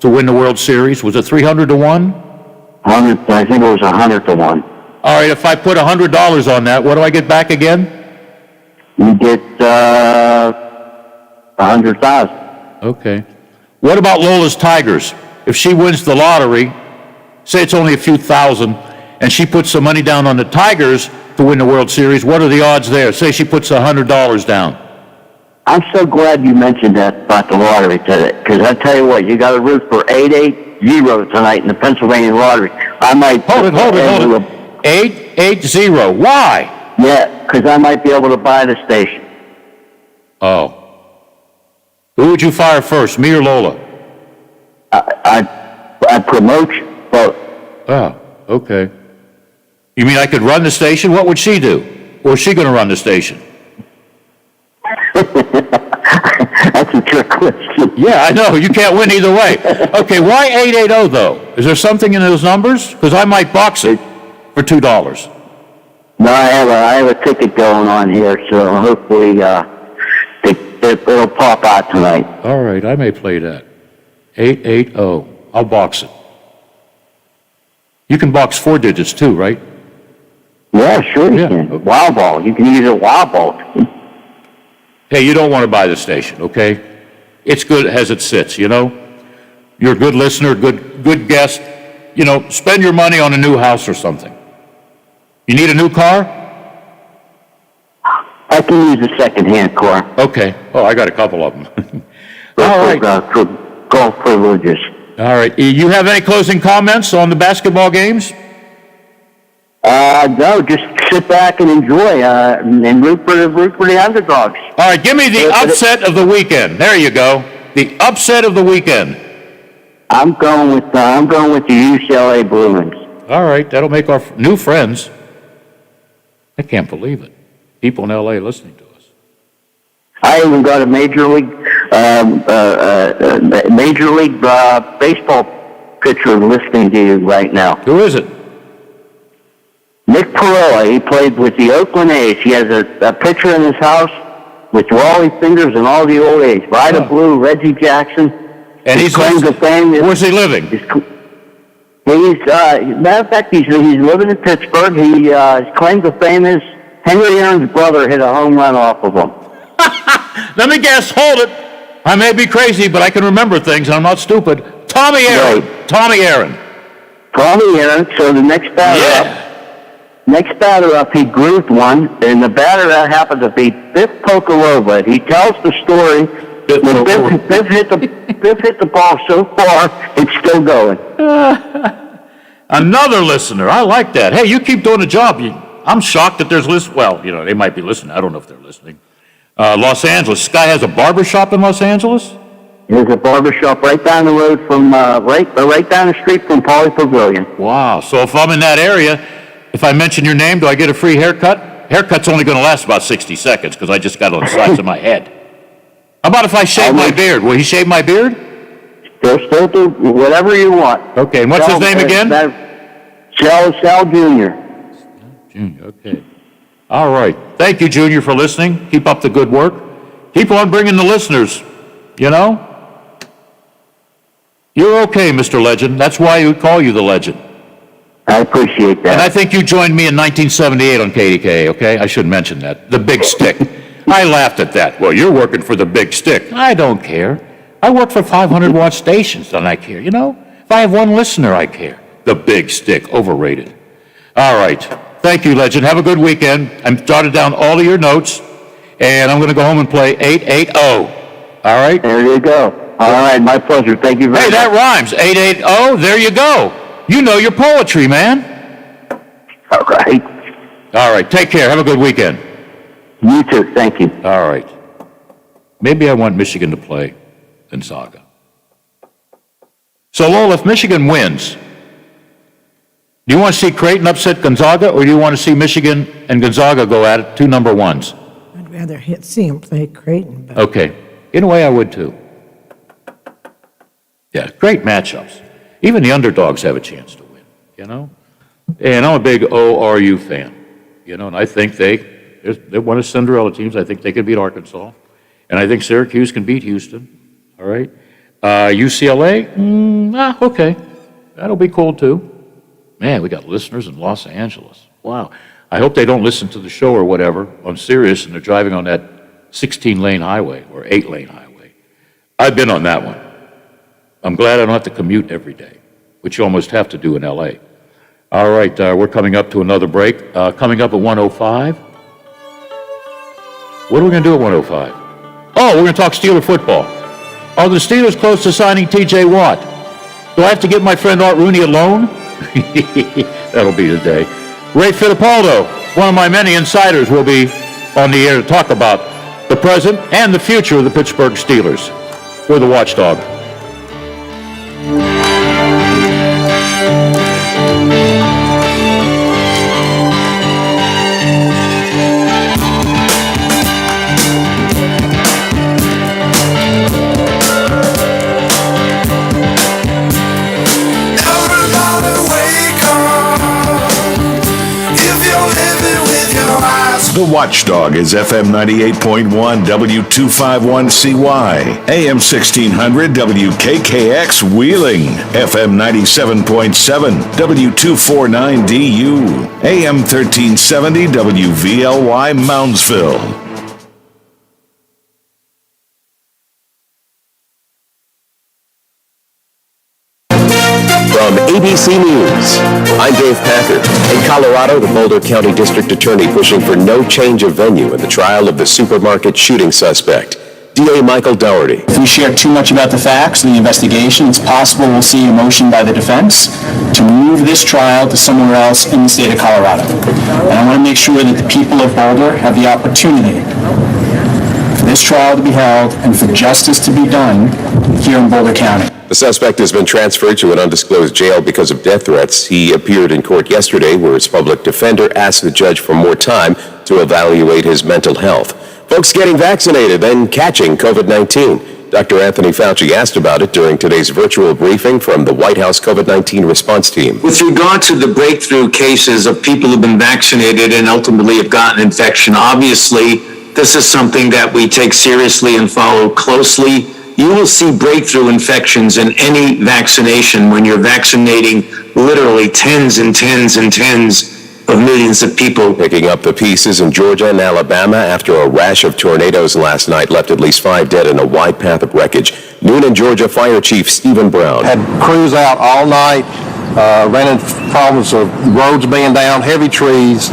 to win the World Series? Was it 300 to 1? 100, I think it was 100 to 1. All right, if I put $100 on that, what do I get back again? You get 100,000. Okay. What about Lola's Tigers? If she wins the lottery, say it's only a few thousand, and she puts some money down on the Tigers to win the World Series, what are the odds there? Say she puts $100 down. I'm so glad you mentioned that about the lottery today, because I tell you what, you got to root for 880 tonight in the Pennsylvania lottery. I might hold it. 880. Why? Yeah, because I might be able to buy the station. Oh. Who would you fire first, me or Lola? I promote both. Oh, okay. You mean I could run the station? What would she do? Or is she going to run the station? That's a trick question. Yeah, I know. You can't win either way. Okay, why 880 though? Is there something in those numbers? Because I might box it for $2. No, I have a ticket going on here, so hopefully it'll pop out tonight. All right, I may play that. 880. I'll box it. You can box 4 digits too, right? Yeah, sure you can. Okay. Wild ball. You can use a wild ball. Hey, you don't want to buy the station, okay? It's good as it sits, you know? You're a good listener, good guest. You know, spend your money on a new house or something. You need a new car? I can use a second-hand car. Okay. Oh, I got a couple of them. All right. For golf privileges. All right. You have any closing comments on the basketball games? No, just sit back and enjoy and root for the underdogs. All right, give me the upset of the weekend. There you go. The upset of the weekend. I'm going with the UCLA Bruins. All right, that'll make our new friends. I can't believe it. People in LA listening to us. I even got a Major League Baseball pitcher listening to you right now. Who is it? Nick Perella. He played with the Oakland A's. He has a picture in his house with Wally Fingers and all the old A's. Vida Blue, Reggie Jackson. And he's claim to fame. Where's he living? He's matter of fact, he's living in Pittsburgh. His claim to fame is Henry Aaron's brother hit a home run off of him. Let me guess. Hold it. I may be crazy, but I can remember things. I'm not stupid. Tommy Aaron. Right. Tommy Aaron. So the next batter up, he grooved one, and the batter that happened to be Biff Pokalova. He tells the story when Biff hit the ball so far, it's still going. Another listener. I like that. Hey, you keep doing the job. I'm shocked that there's well, you know, they might be listening. I don't know if they're listening. Los Angeles. This guy has a barber shop in Los Angeles? There's a barber shop right down the road from, right down the street from Pauley Pavilion. Wow. So if I'm in that area, if I mention your name, do I get a free haircut? Haircut's only going to last about 60 seconds because I just got on the sides of my head. How about if I shave my beard? Will he shave my beard? Still do whatever you want. Okay. And what's his name again? Sal Jr. Junior. Okay. All right. Thank you, Junior, for listening. Keep up the good work. Keep on bringing the listeners, you know? You're okay, Mr. Legend. That's why we call you the Legend. I appreciate that. And I think you joined me in 1978 on KDK, okay? I should mention that. The Big Stick. I laughed at that. Well, you're working for the Big Stick. I don't care. I work for 500-watt stations, and I care, you know? If I have one listener, I care. The Big Stick. Overrated. All right. Thank you, Legend. Have a good weekend. I've jotted down all of your notes, and I'm going to go home and play 880. All right? There you go. All right. My pleasure. Thank you very much. Hey, that rhymes. 880. There you go. You know your poetry, man. All right. All right. Take care. Have a good weekend. You too. Thank you. All right. Maybe I want Michigan to play Gonzaga. So, Lola, if Michigan wins, do you want to see Creighton upset Gonzaga, or do you want to see Michigan and Gonzaga go at it, 2 number ones? I'd rather see him play Creighton. But Okay. In a way, I would too. Yeah, great matchups. Even the underdogs have a chance to win, you know? And I'm a big ORU fan, you know, and I think they They're one of Cinderella teams. I think they could beat Arkansas. And I think Syracuse can beat Houston. All right. UCLA, okay. That'll be cool too. Man, we got listeners in Los Angeles. Wow. I hope they don't listen to the show or whatever on Sirius and they're driving on that 16-lane highway or 8-lane highway. I've been on that one. I'm glad I don't have to commute every day, which you almost have to do in LA. All right, we're coming up to another break. Coming up at 1:05. What are we going to do at 1:05? Oh, we're going to talk Steeler football. Are the Steelers close to signing T.J. Watt? Do I have to get my friend Art Rooney a loan? That'll be the day. Ray Fittipaldo, one of my many insiders, will be on the air to talk about the present and the future of the Pittsburgh Steelers. We're the Watchdog. The Watchdog is FM 98.1 W251CY, AM 1600 WKKX Wheeling, FM 97.7 W249DU, AM 1370 WVLY Moundsville. From ABC News, I'm Dave Packer. In Colorado, the Boulder County District Attorney pushing for no change of venue in the trial of the supermarket shooting suspect. DA Michael Dougherty. If we share too much about the facts of the investigation, it's possible we'll see a motion by the defense to move this trial to somewhere else in the state of Colorado. And I want to make sure that the people of Boulder have the opportunity for this trial to be held and for justice to be done here in Boulder County. The suspect has been transferred to an undisclosed jail because of death threats. He appeared in court yesterday where his public defender asked the judge for more time to evaluate his mental health. Folks getting vaccinated and catching COVID-19. Dr. Anthony Fauci asked about it during today's virtual briefing from the White House COVID-19 response team. With regard to the breakthrough cases of people who've been vaccinated and ultimately have gotten infection, obviously this is something that we take seriously and follow closely. You will see breakthrough infections in any vaccination when you're vaccinating literally tens and tens and tens of millions of people. Picking up the pieces in Georgia and Alabama after a rash of tornadoes last night left at least 5 dead in a wide path of wreckage. Noonan, Georgia Fire Chief Stephen Brown. Had crews out all night, ran into problems of roads being down, heavy trees.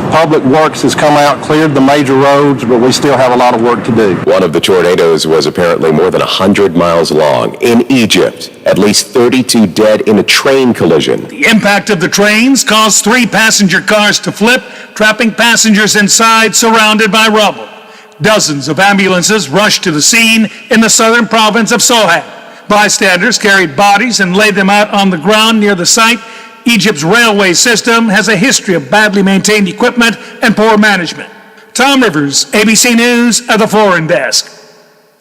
Public Works has come out, cleared the major roads, but we still have a lot of work to do. One of the tornadoes was apparently more than 100 miles long. In Egypt, at least 32 dead in a train collision. The impact of the trains caused 3 passenger cars to flip, trapping passengers inside, surrounded by rubble. Dozens of ambulances rushed to the scene in the southern province of Sohag. Bystanders carried bodies and laid them out on the ground near the site. Egypt's railway system has a history of badly maintained equipment and poor management. Tom Rivers, ABC News at the Foreign Desk.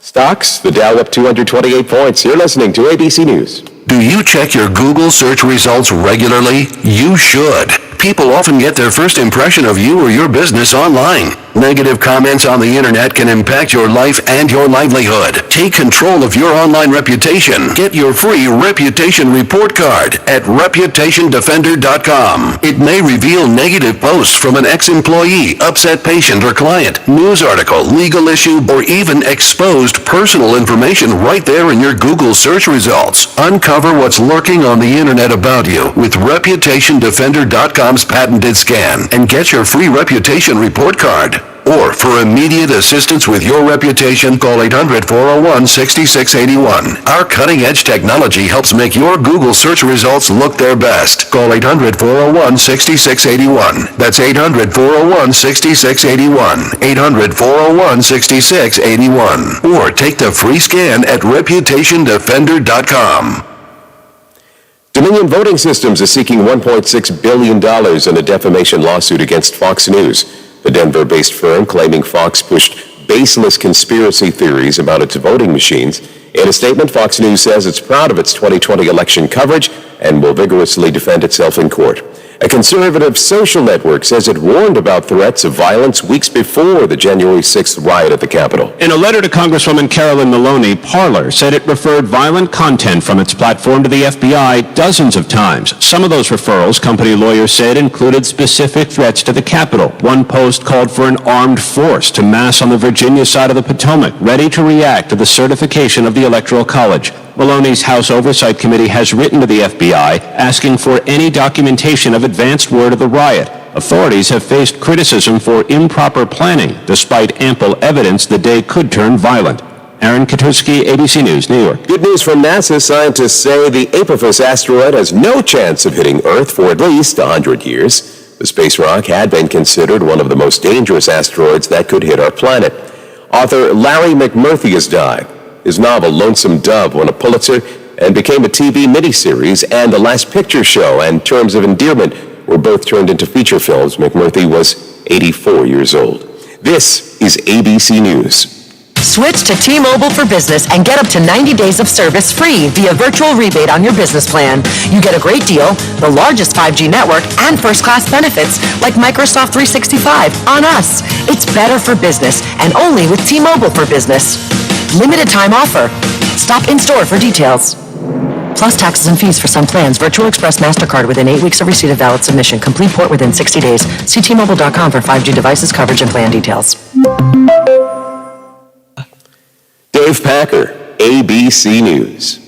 Stocks, the Dow up 228 points. You're listening to ABC News. Do you check your Google search results regularly? You should. People often get their first impression of you or your business online. Negative comments on the internet can impact your life and your livelihood. Take control of your online reputation. Get your free reputation report card at reputationdefender.com. It may reveal negative posts from an ex-employee, upset patient or client, news article, legal issue, or even exposed personal information right there in your Google search results. Uncover what's lurking on the internet about you with reputationdefender.com's patented scan and get your free reputation report card. Or for immediate assistance with your reputation, call 800-401-6681. Our cutting-edge technology helps make your Google search results look their best. Call 800-401-6681. That's 800-401-6681. 800-401-6681. Or take the free scan at reputationdefender.com. Dominion Voting Systems is seeking $1.6 billion in a defamation lawsuit against Fox News. The Denver-based firm claiming Fox pushed baseless conspiracy theories about its voting machines. In a statement, Fox News says it's proud of its 2020 election coverage and will vigorously defend itself in court. A conservative social network says it warned about threats of violence weeks before the January 6th riot at the Capitol. In a letter to Congresswoman Carolyn Maloney, Parler said it referred violent content from its platform to the FBI dozens of times. Some of those referrals, company lawyers said, included specific threats to the Capitol. One post called for an armed force to mass on the Virginia side of the Potomac, ready to react to the certification of the Electoral College. Maloney's House Oversight Committee has written to the FBI asking for any documentation of advanced word of the riot. Authorities have faced criticism for improper planning, despite ample evidence the day could turn violent. Aaron Katursky, ABC News, New York. Good news from NASA. Scientists say the Apophis asteroid has no chance of hitting Earth for at least 100 years. The space rock had been considered one of the most dangerous asteroids that could hit our planet. Author Larry McMurtry has died. His novel, Lonesome Dove, won a Pulitzer and became a TV miniseries, and The Last Picture Show and Terms of Endearment were both turned into feature films. McMurtry was 84 years old. This is ABC News. Switch to T-Mobile for Business and get up to 90 days of service free via virtual rebate on your business plan. You get a great deal, the largest 5G network, and first-class benefits like Microsoft 365 on us. It's better for business and only with T-Mobile for Business. Limited time offer. Stop in store for details. Plus taxes and fees for some plans. Virtual Express MasterCard within 8 weeks of receipt of valid submission. Complete port within 60 days. See T-Mobile.com for 5G devices, coverage, and plan details. Dave Packer, ABC News.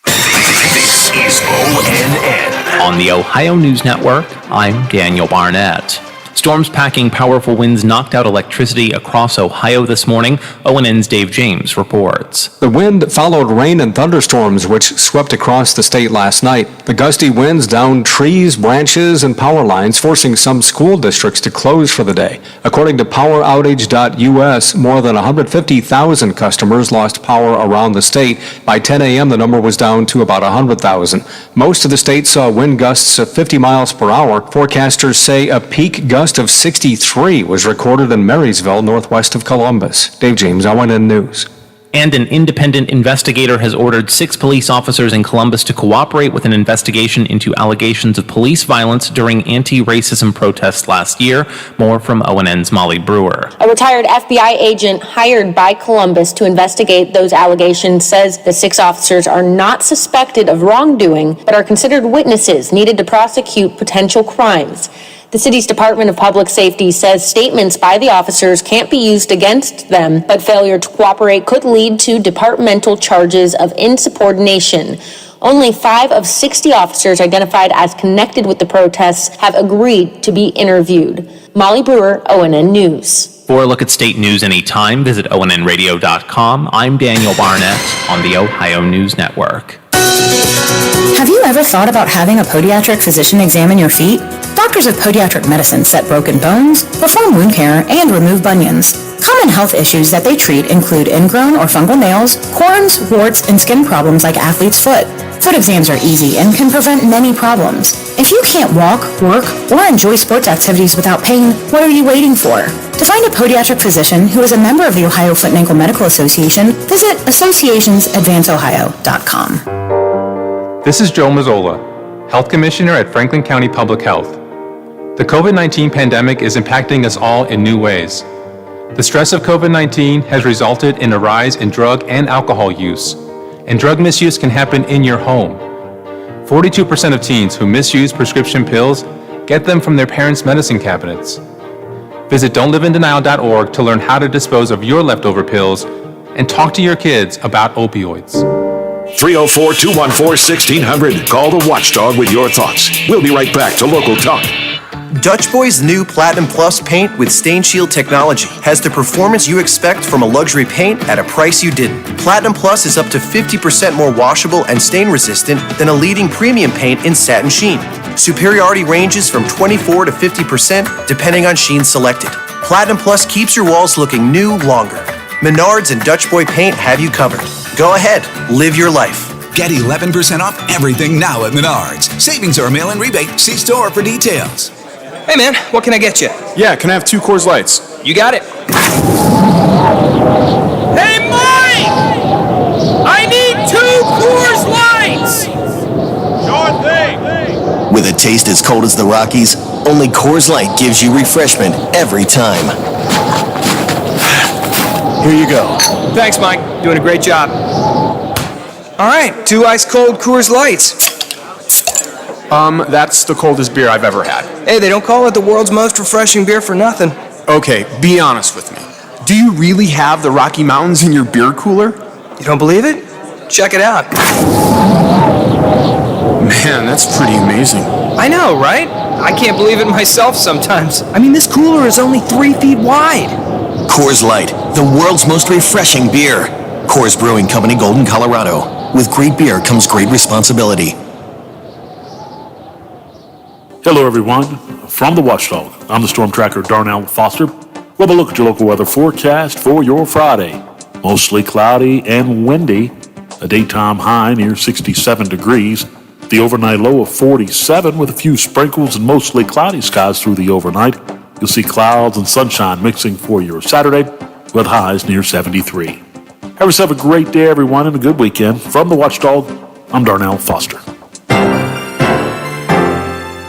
This is ONN. On the Ohio News Network, I'm Daniel Barnett. Storms packing powerful winds knocked out electricity across Ohio this morning. ONN's Dave James reports. The wind followed rain and thunderstorms which swept across the state last night. The gusty winds downed trees, branches, and power lines, forcing some school districts to close for the day. According to PowerOutage.us, more than 150,000 customers lost power around the state. By 10 a.m., the number was down to about 100,000. Most of the state saw wind gusts of 50 miles per hour. Forecasters say a peak gust of 63 was recorded in Marysville, northwest of Columbus. Dave James, ONN News. And an independent investigator has ordered 6 police officers in Columbus to cooperate with an investigation into allegations of police violence during anti-racism protests last year. More from ONN's Molly Brewer. A retired FBI agent hired by Columbus to investigate those allegations says the 6 officers are not suspected of wrongdoing, but are considered witnesses needed to prosecute potential crimes. The city's Department of Public Safety says statements by the officers can't be used against them, but failure to cooperate could lead to departmental charges of insubordination. Only 5 of 60 officers identified as connected with the protests have agreed to be interviewed. Molly Brewer, ONN News. For a look at state news anytime, visit ONNradio.com. I'm Daniel Barnett on the Ohio News Network. Have you ever thought about having a podiatric physician examine your feet? Doctors of podiatric medicine set broken bones, perform wound care, and remove bunions. Common health issues that they treat include ingrown or fungal nails, corns, warts, and skin problems like athlete's foot. Foot exams are easy and can prevent many problems. If you can't walk, work, or enjoy sports activities without pain, what are you waiting for? To find a podiatric physician who is a member of the Ohio Foot and Ankle Medical Association, visit associationsadvanceohio.com. This is Joe Mazzola, Health Commissioner at Franklin County Public Health. The COVID-19 pandemic is impacting us all in new ways. The stress of COVID-19 has resulted in a rise in drug and alcohol use, and drug misuse can happen in your home. 42% of teens who misuse prescription pills get them from their parents' medicine cabinets. Visit don'tliveindenial.org to learn how to dispose of your leftover pills and talk to your kids about opioids. 304-214-1600. Call the Watchdog with your thoughts. We'll be right back to Local Talk. Dutch Boy's new Platinum Plus paint with Stain Shield technology has the performance you expect from a luxury paint at a price you didn't. Platinum Plus is up to 50% more washable and stain resistant than a leading premium paint in satin sheen. Superiority ranges from 24 to 50% depending on sheen selected. Platinum Plus keeps your walls looking new longer. Menards and Dutch Boy paint have you covered. Go ahead, live your life. Get 11% off everything now at Menards. Savings or mail-in rebate. See store for details. Hey man, what can I get you? Yeah, can I have 2 Coors Lights? You got it. Hey Mike! I need 2 Coors Lights! Sure thing. With a taste as cold as the Rockies, only Coors Light gives you refreshment every time. Here you go. Thanks, Mike. Doing a great job. All right, 2 ice-cold Coors Lights. That's the coldest beer I've ever had. Hey, they don't call it the world's most refreshing beer for nothing. Okay, be honest with me. Do you really have the Rocky Mountains in your beer cooler? You don't believe it? Check it out. Man, that's pretty amazing. I know, right? I can't believe it myself sometimes. I mean, this cooler is only 3 feet wide. Coors Light, the world's most refreshing beer. Coors Brewing Company, Golden, Colorado. With great beer comes great responsibility. Hello, everyone. From the Watchdog, I'm the Storm Tracker Darnell Foster. With a look at your local weather forecast for your Friday. Mostly cloudy and windy. A daytime high near 67 degrees. The overnight low of 47 with a few sprinkles and mostly cloudy skies through the overnight. You'll see clouds and sunshine mixing for your Saturday with highs near 73. Have yourself a great day, everyone, and a good weekend. From the Watchdog, I'm Darnell Foster.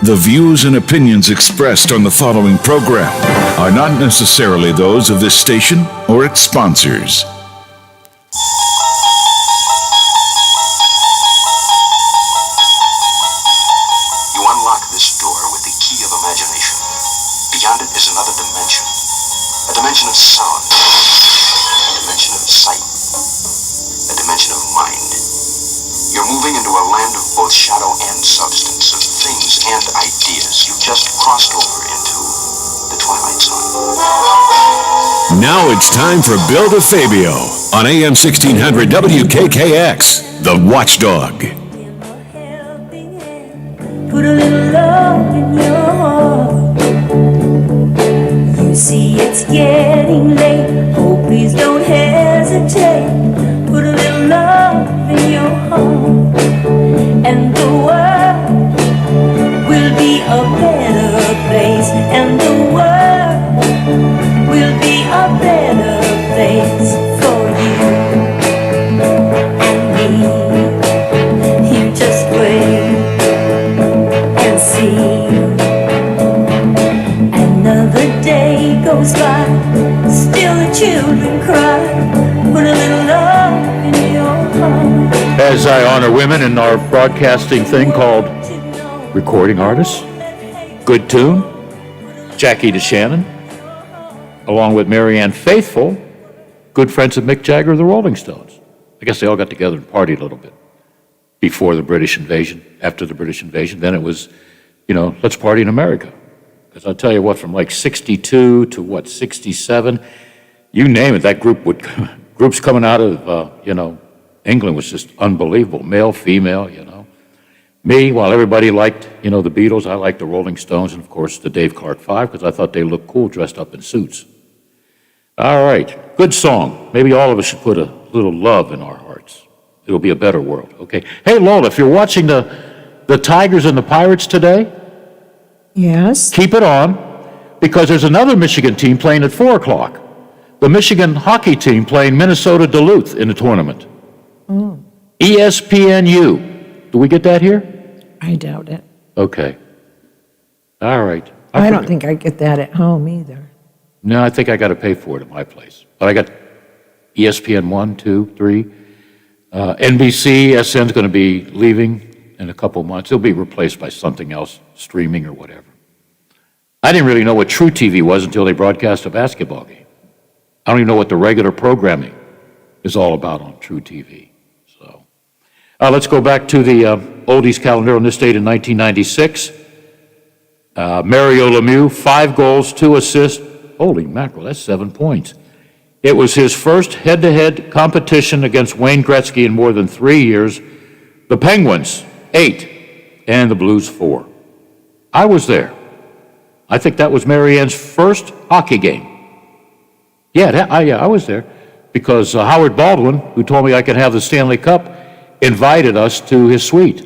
The views and opinions expressed on the following program are not necessarily those of this station or its sponsors. You unlock this door with the key of imagination. Beyond it is another dimension. A dimension of sound. A dimension of sight. A dimension of mind. You're moving into a land of both shadow and substance, of things and ideas. You've just crossed over into the Twilight Zone. Now it's time for Bill DeFabio on AM 1600 WKKX, The Watchdog. Put a little love in your heart. You see it's getting late. Oh, please don't hesitate. Put a little love in your heart, and the world will be a better place. And the world will be a better place for you and me. You just wait and see. Another day goes by, still the children cry. Put a little love in your heart. As I honor women in our broadcasting thing called Recording Artists, Good Tune, Jackie DeShannon, along with Marianne Faithfull, good friends of Mick Jagger of the Rolling Stones. I guess they all got together and partied a little bit before the British invasion, after the British invasion. Then it was, let's party in America. Because I'll tell you what, from like 62 to 67, you name it, that groups coming out of, England was just unbelievable. Male, female, Me, while everybody liked, the Beatles, I liked the Rolling Stones and, of course, the Dave Clark Five, because I thought they looked cool dressed up in suits. All right, good song. Maybe all of us should put a little love in our hearts. It'll be a better world, okay? Hey, Lola, if you're watching the Tigers and the Pirates today, yes, keep it on, because there's another Michigan team playing at 4 o'clock. The Michigan hockey team playing Minnesota Duluth in the tournament. Oh, ESPNU. Do we get that here? I doubt it. Okay. All right. I don't think I get that at home either. No, I think I got to pay for it at my place. But I got ESPN 1, 2, 3. NBC, SN's going to be leaving in a couple months. It'll be replaced by something else, streaming or whatever. I didn't really know what True TV was until they broadcast a basketball game. I don't even know what the regular programming is all about on True TV. So, let's go back to the oldies calendar on this date in 1996. Mario Lemieux, 5 goals, 2 assists. Holy mackerel, that's 7 points. It was his first head-to-head competition against Wayne Gretzky in more than 3 years. The Penguins, 8, and the Blues, 4. I was there. I think that was Marianne's first hockey game. Yeah, I was there because Howard Baldwin, who told me I could have the Stanley Cup, invited us to his suite.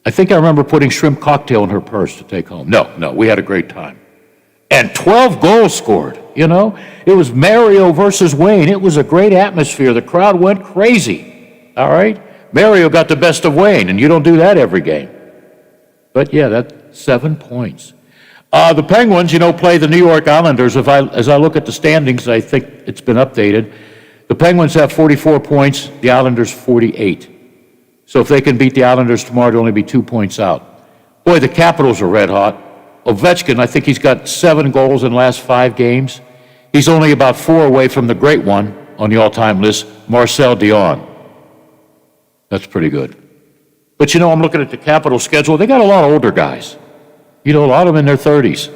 I think I remember putting shrimp cocktail in her purse to take home. No, we had a great time. And 12 goals scored, It was Mario versus Wayne. It was a great atmosphere. The crowd went crazy, all right? Mario got the best of Wayne, and you don't do that every game. But yeah, that's 7 points. The Penguins, play the New York Islanders. As I look at the standings, I think it's been updated. The Penguins have 44 points, the Islanders 48. So if they can beat the Islanders tomorrow, they'll only be 2 points out. Boy, the Capitals are red hot. Ovechkin, I think he's got 7 goals in the last 5 games. He's only about 4 away from the great one on the all-time list, Marcel Dion. That's pretty good. But I'm looking at the Capitals schedule. They got a lot of older guys. A lot of them in their 30s.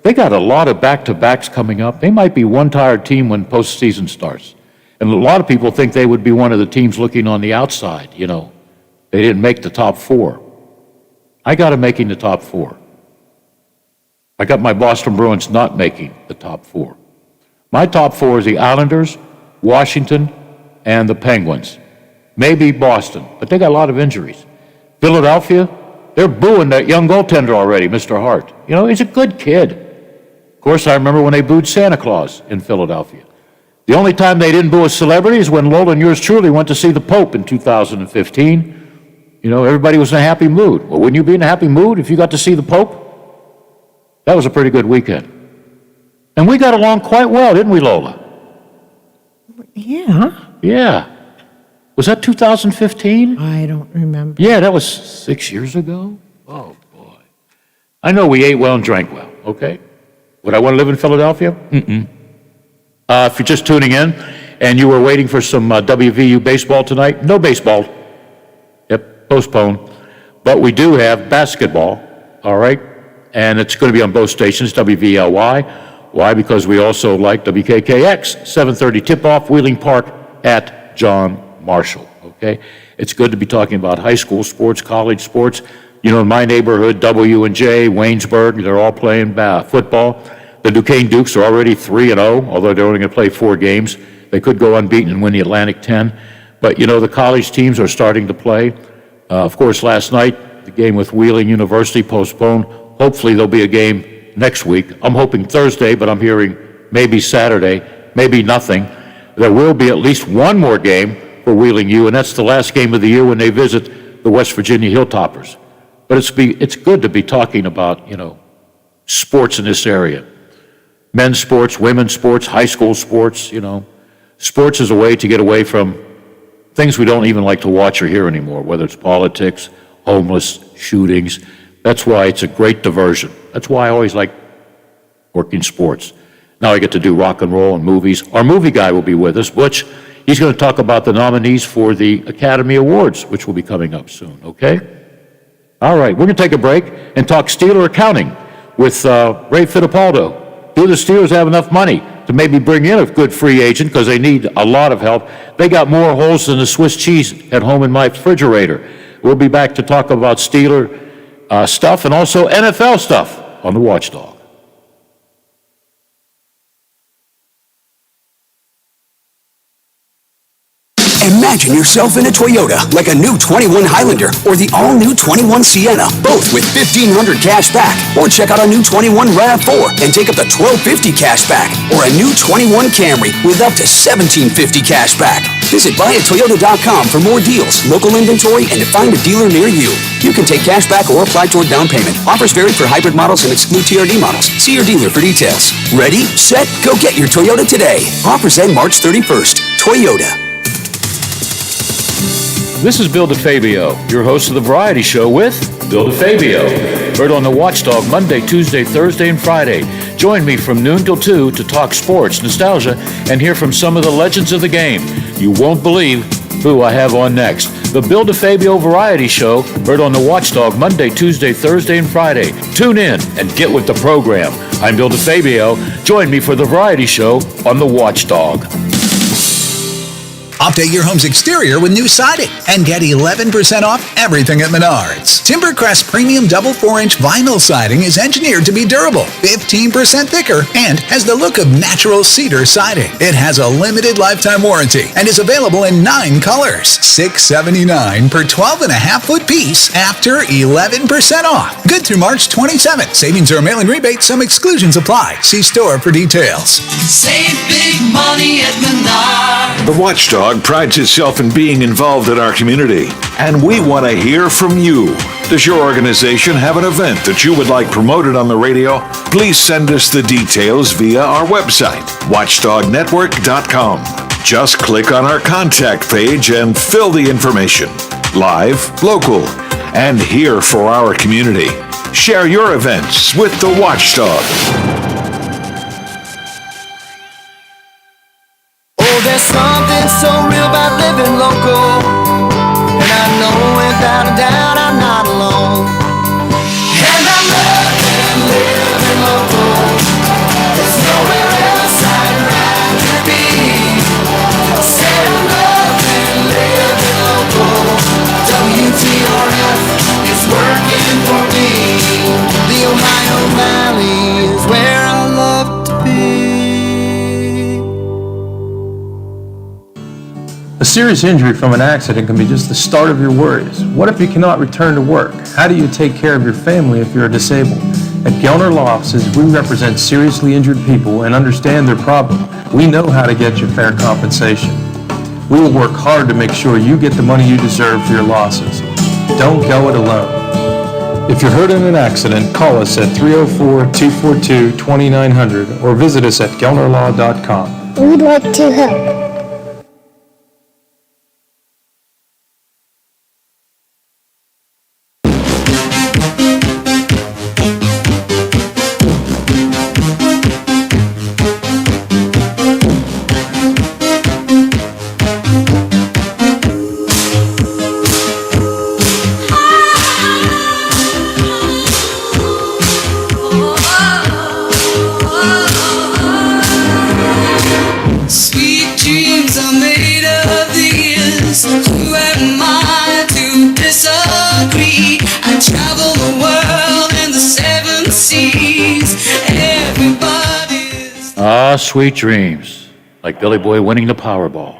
They got a lot of back-to-backs coming up. They might be one tired team when postseason starts. And a lot of people think they would be one of the teams looking on the outside, They didn't make the top 4. I got them making the top 4. I got my Boston Bruins not making the top 4. My top 4 is the Islanders, Washington, and the Penguins. Maybe Boston, but they got a lot of injuries. Philadelphia, they're booing that young goaltender already, Mr. Hart. He's a good kid. Of course, I remember when they booed Santa Claus in Philadelphia. The only time they didn't boo a celebrity is when Lola and yours truly went to see the Pope in 2015. Everybody was in a happy mood. Well, wouldn't you be in a happy mood if you got to see the Pope? That was a pretty good weekend. And we got along quite well, didn't we, Lola? Yeah. Yeah. Was that 2015? I don't remember. Yeah, that was 6 years ago. Oh, boy. I know we ate well and drank well, okay? Would I want to live in Philadelphia? Mm-mm. If you're just tuning in and you were waiting for some WVU baseball tonight, no baseball. Yep, postponed. But we do have basketball, all right? And it's going to be on both stations, WVLY. Why? Because we also like WKKX, 7:30 tip-off, Wheeling Park at John Marshall, okay? It's good to be talking about high school sports, college sports. In my neighborhood, W&J, Waynesburg, they're all playing football. The Duquesne Dukes are already 3-0, although they're only going to play 4 games. They could go unbeaten and win the Atlantic 10. But, the college teams are starting to play. Of course, last night, the game with Wheeling University postponed. Hopefully, there'll be a game next week. I'm hoping Thursday, but I'm hearing maybe Saturday, maybe nothing. There will be at least one more game for Wheeling U, and that's the last game of the year when they visit the West Virginia Hilltoppers. But it's good to be talking about, sports in this area. Men's sports, women's sports, high school sports, Sports is a way to get away from things we don't even like to watch or hear anymore, whether it's politics, homeless, shootings. That's why it's a great diversion. That's why I always like working sports. Now I get to do rock and roll and movies. Our movie guy will be with us, Butch. He's going to talk about the nominees for the Academy Awards, which will be coming up soon, okay? All right, we're going to take a break and talk Steeler accounting with Ray Fittipaldo. Do the Steelers have enough money to maybe bring in a good free agent because they need a lot of help? They got more holes than the Swiss cheese at home in my refrigerator. We'll be back to talk about Steeler stuff and also NFL stuff on the Watchdog. Imagine yourself in a Toyota, like a new 21 Highlander or the all-new 21 Sienna, both with $1,500 cash back. Or check out a new 21 RAV4 and take up to $1,250 cash back. Or a new 21 Camry with up to $1,750 cash back. Visit buyatoyota.com for more deals, local inventory, and to find a dealer near you. You can take cash back or apply toward down payment. Offers vary for hybrid models and exclude TRD models. See your dealer for details. Ready, set, go get your Toyota today. Offers end March 31st. Toyota. This is Bill DeFabio, your host of the Variety Show with Bill DeFabio. Heard on the Watchdog Monday, Tuesday, Thursday, and Friday. Join me from noon till 2 to talk sports, nostalgia, and hear from some of the legends of the game. You won't believe who I have on next. The Bill DeFabio Variety Show, heard on the Watchdog Monday, Tuesday, Thursday, and Friday. Tune in and get with the program. I'm Bill DeFabio. Join me for the Variety Show on the Watchdog. Update your home's exterior with new siding and get 11% off everything at Menards. Timbercrest Premium Double 4-inch Vinyl Siding is engineered to be durable, 15% thicker, and has the look of natural cedar siding. It has a limited lifetime warranty and is available in 9 colors. $679 per 12.5-foot piece after 11% off. Good through March 27th. Savings or mail-in rebate. Some exclusions apply. See store for details. Save big money at Menards. The Watchdog prides itself in being involved in our community, and we want to hear from you. Does your organization have an event that you would like promoted on the radio? Please send us the details via our website, watchdognetwork.com. Just click on our contact page and fill the information. Live, local, and here for our community. Share your events with the Watchdog. Oh, there's something so real about living local, and I know without a doubt I'm not alone. And I'm loving living local. There's nowhere else I'd rather be. Say I'm loving living local. WTRF is working for me. The Ohio Valley is where I love to be. A serious injury from an accident can be just the start of your worries. What if you cannot return to work? How do you take care of your family if you're disabled? At Gelner Law Offices, we represent seriously injured people and understand their problem. We know how to get you fair compensation. We will work hard to make sure you get the money you deserve for your losses. Don't go it alone. If you're hurt in an accident, call us at 304-242-2900 or visit us at gelnerlaw.com. We'd like to help. Sweet dreams are made of these. Who am I to disagree? I travel the world in the 7 seas. Everybody's Sweet dreams. Like Billy Boy winning the Powerball.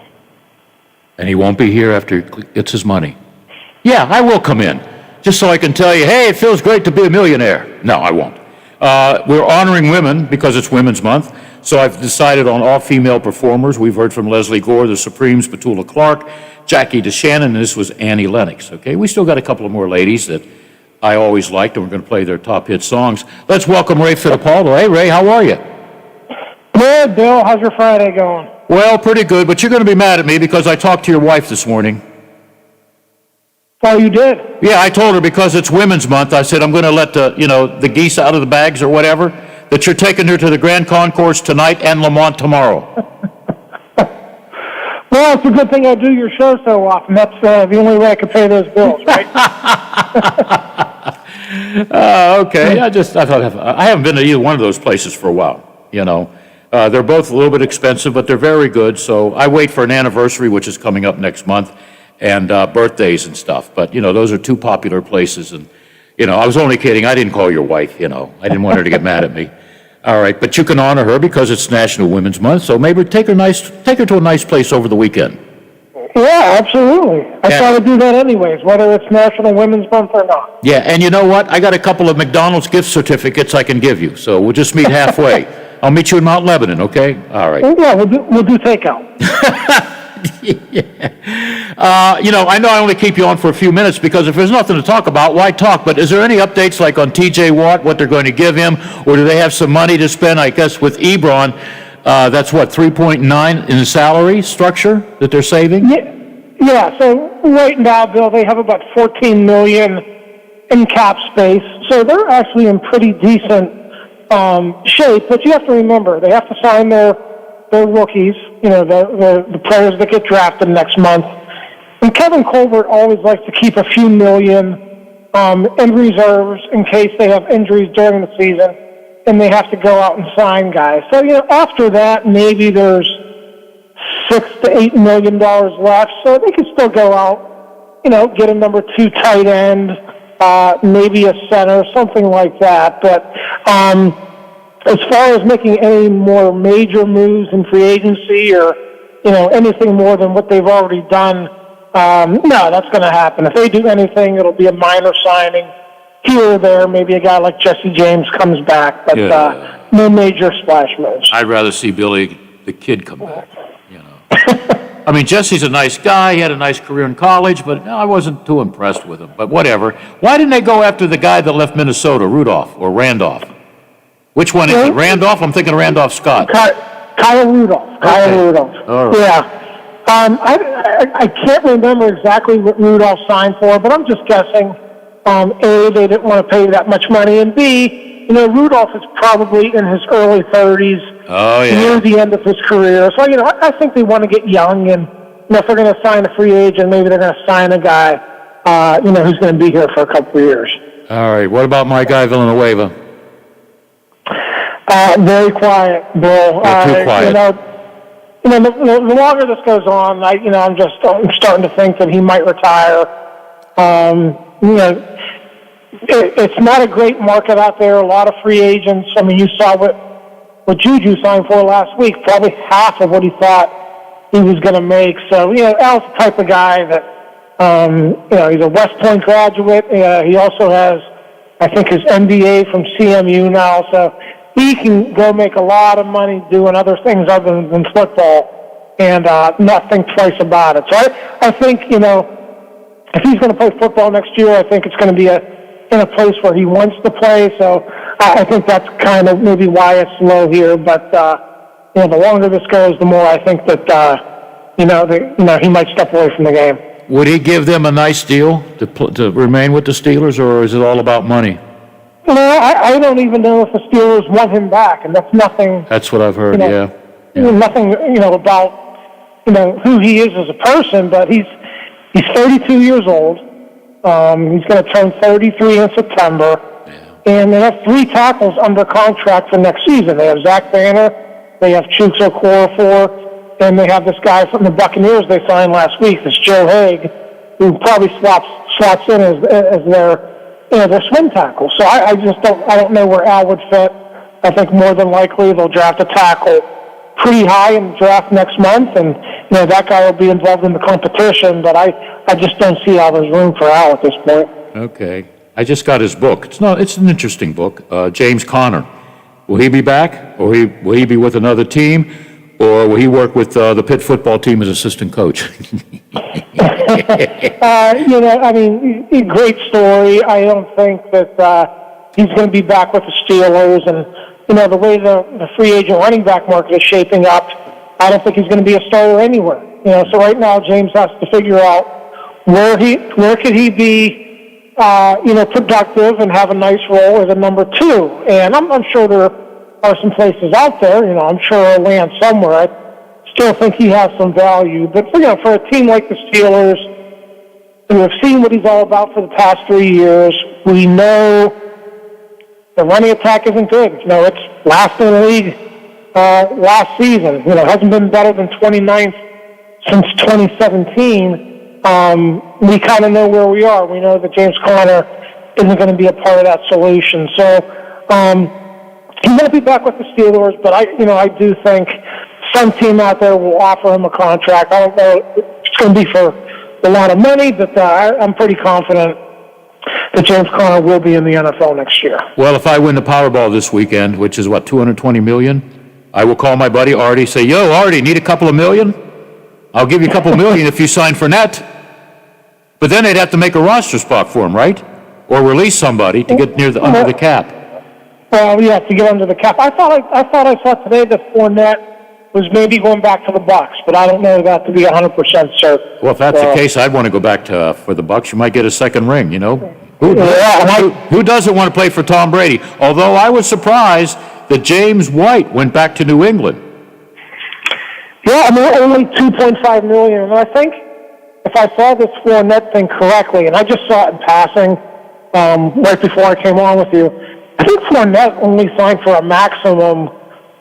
And he won't be here after he gets his money. Yeah, I will come in. Just so I can tell you, hey, it feels great to be a millionaire. No, I won't. We're honoring women because it's Women's Month. So I've decided on all-female performers. We've heard from Leslie Gore, the Supremes, Petula Clark, Jackie DeShannon, and this was Annie Lennox, okay? We still got a couple of more ladies that I always liked, and we're going to play their top hit songs. Let's welcome Ray Fittipaldo. Hey, Ray, how are you? Good, Bill. How's your Friday going? Well, pretty good, but you're going to be mad at me because I talked to your wife this morning. Oh, you did? Yeah, I told her because it's Women's Month, I said I'm going to let the geese out of the bags or whatever, that you're taking her to the Grand Concourse tonight and Lamont tomorrow. Well, it's a good thing I do your show so often. That's the only way I can pay those bills, right? Okay. I thought I haven't been to either one of those places for a while, They're both a little bit expensive, but they're very good. So I wait for an anniversary, which is coming up next month, and birthdays and stuff. But, those are two popular places. And, I was only kidding. I didn't call your wife, I didn't want her to get mad at me. All right. But you can honor her because it's National Women's Month. So maybe take her to a nice place over the weekend. Yeah, absolutely. I try to do that anyways, whether it's National Women's Month or not. Yeah. And you know what? I got a couple of McDonald's gift certificates I can give you. So we'll just meet halfway. I'll meet you in Mount Lebanon, okay? All right. Yeah, we'll do takeout. I know I only keep you on for a few minutes because if there's nothing to talk about, why talk? But is there any updates like on TJ Watt, what they're going to give him, or do they have some money to spend, I guess, with Ebron? That's what, 3.9 in the salary structure that they're saving? Yeah, so right now, Bill, they have about $14 million in cap space. So they're actually in pretty decent shape, but you have to remember, they have to sign their rookies, the players that get drafted next month. And Kevin Colbert always likes to keep a few million in reserves in case they have injuries during the season and they have to go out and sign guys. So, after that, maybe there's $6 to $8 million left. So they can still go out, get a number 2 tight end, maybe a center, something like that. But as far as making any more major moves in free agency or, anything more than what they've already done, no, that's going to happen. If they do anything, it'll be a minor signing here or there. Maybe a guy like Jesse James comes back, but no major splash moves. I'd rather see Billy the Kid come back, I mean, Jesse's a nice guy. He had a nice career in college, but I wasn't too impressed with him. But whatever. Why didn't they go after the guy that left Minnesota, Rudolph or Randolph? Which one is it? Randolph? I'm thinking Randolph Scott. Kyle Rudolph. Kyle Rudolph. All right. Yeah. I can't remember exactly what Rudolph signed for, but I'm just guessing. A, they didn't want to pay that much money, and B, Rudolph is probably in his early 30s, near the end of his career. So, I think they want to get young, and if they're going to sign a free agent, maybe they're going to sign a guy, who's going to be here for a couple of years. All right. What about my guy Villanueva? Very quiet, Bill. Too quiet. The longer this goes on, I'm starting to think that he might retire. It's not a great market out there. A lot of free agents. I mean, you saw what Juju signed for last week. Probably half of what he thought he was going to make. So, Al's the type of guy that, he's a West Point graduate. He also has, I think, his MBA from CMU now. So he can go make a lot of money doing other things other than football and not think twice about it. So I think, if he's going to play football next year, I think it's going to be in a place where he wants to play. So I think that's kind of maybe why it's low here. But, the longer this goes, the more I think that, he might step away from the game. Would he give them a nice deal to remain with the Steelers, or is it all about money? I don't even know if the Steelers want him back, and that's nothing. That's what I've heard, yeah. Nothing, about, who he is as a person, but he's 32 years old. He's going to turn 33 in September. And they have 3 tackles under contract for next season. They have Zach Banner, they have Chooks Okorafor, and they have this guy from the Buccaneers they signed last week, this Joe Haig, who probably slots in as their swing tackle. So I don't know where Al would fit. I think more than likely they'll draft a tackle pretty high in the draft next month, and that guy will be involved in the competition, but I just don't see how there's room for Al at this point. Okay. I just got his book. It's an interesting book. James Conner. Will he be back, or will he be with another team, or will he work with the Pitt football team as assistant coach? Great story. I don't think that he's going to be back with the Steelers, and the way the free agent running back market is shaping up, I don't think he's going to be a starter anywhere. So right now James has to figure out where could he be, productive and have a nice role as a number 2. And I'm sure there are some places out there. I'm sure he'll land somewhere. I still think he has some value. But for a team like the Steelers, who have seen what he's all about for the past 3 years, we know the running attack isn't good. It's last in the league last season. Hasn't been better than 29th since 2017. We kind of know where we are. We know that James Conner isn't going to be a part of that solution. So he might be back with the Steelers, but I do think some team out there will offer him a contract. I don't know if it's going to be for a lot of money, but I'm pretty confident that James Conner will be in the NFL next year. Well, if I win the Powerball this weekend, which is $220 million, I will call my buddy Artie, say, "Yo, Artie, need a couple of million? I'll give you a couple of million if you sign Fournette." But then they'd have to make a roster spot for him, right? Or release somebody to get under the cap. Well, yeah, to get under the cap. I thought I saw today that Fournette was maybe going back to the Bucs, but I don't know that to be 100% certain. Well, if that's the case, I'd want to go back for the Bucs. You might get a second ring, Who doesn't want to play for Tom Brady? Although I was surprised that James White went back to New England. Yeah, only $2.5 million, and I think if I saw this Fournette thing correctly, and I just saw it in passing right before I came on with you, I think Fournette only signed for a maximum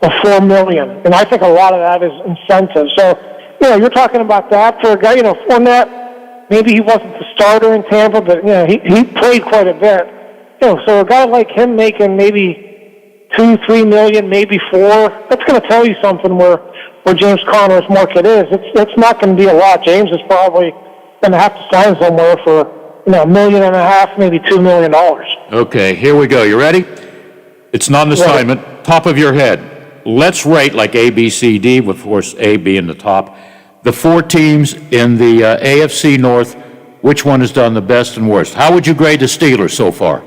of $4 million, and I think a lot of that is incentive. So, you're talking about that for a guy. Fournette, maybe he wasn't the starter in Tampa, but he played quite a bit. So a guy like him making maybe $2-3 million, maybe $4, that's going to tell you something where James Conner's market is. It's not going to be a lot. James is probably going to have to sign somewhere for $1.5 million, maybe $2 million. Okay, here we go. You ready? It's not an assignment. Top of your head. Let's rate like A, B, C, D, with of course A being the top. the four teams in the AFC North, which one has done the best and worst? How would you grade the Steelers so far?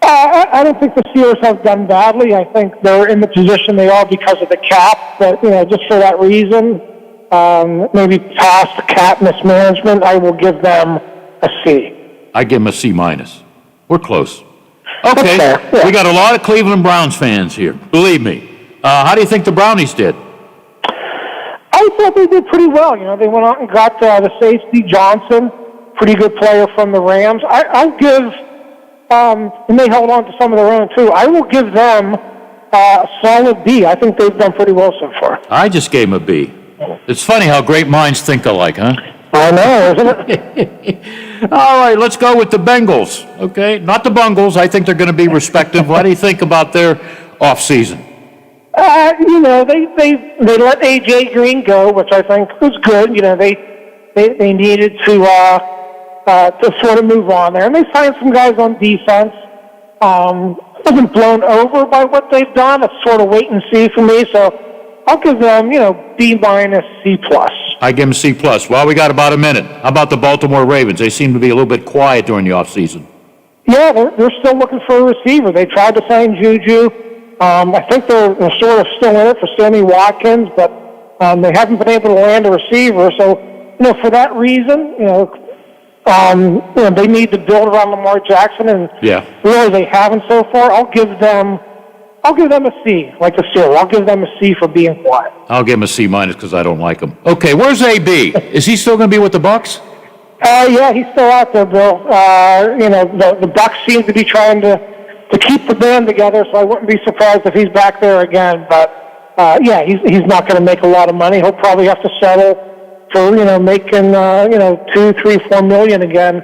I don't think the Steelers have done badly. I think they're in the position they are because of the cap. But, just for that reason, maybe past the cap mismanagement, I will give them a C. I give them a C minus. We're close. Okay, we got a lot of Cleveland Browns fans here. Believe me. How do you think the Brownies did? I thought they did pretty well. They went out and got the safety, Johnson, pretty good player from the Rams. I'll give, and they held on to some of their own too. I will give them a solid B. I think they've done pretty well so far. I just gave them a B. It's funny how great minds think alike, huh? I know, isn't it? All right, let's go with the Bengals, okay? Not the Bungles. I think they're going to be respective. What do you think about their offseason? They let A.J. Green go, which I think was good. They needed to sort of move on there. And they signed some guys on defense. Wasn't blown over by what they've done. It's sort of wait and see for me. So I'll give them, B minus, C plus. I give them C plus. Well, we got about a minute. How about the Baltimore Ravens? They seem to be a little bit quiet during the offseason. Yeah, they're still looking for a receiver. They tried to sign Juju. I think they're sort of still in it for Sammy Watkins, but they haven't been able to land a receiver. So, for that reason, they need to build around Lamar Jackson, and really they haven't so far. I'll give them a C, like the Steelers. I'll give them a C for being quiet. I'll give him a C minus because I don't like him. Okay, where's AB? Is he still going to be with the Bucs? Yeah, he's still out there, Bill. The Bucs seem to be trying to keep the band together, so I wouldn't be surprised if he's back there again. But he's not going to make a lot of money. He'll probably have to settle for making $2, $3, $4 million again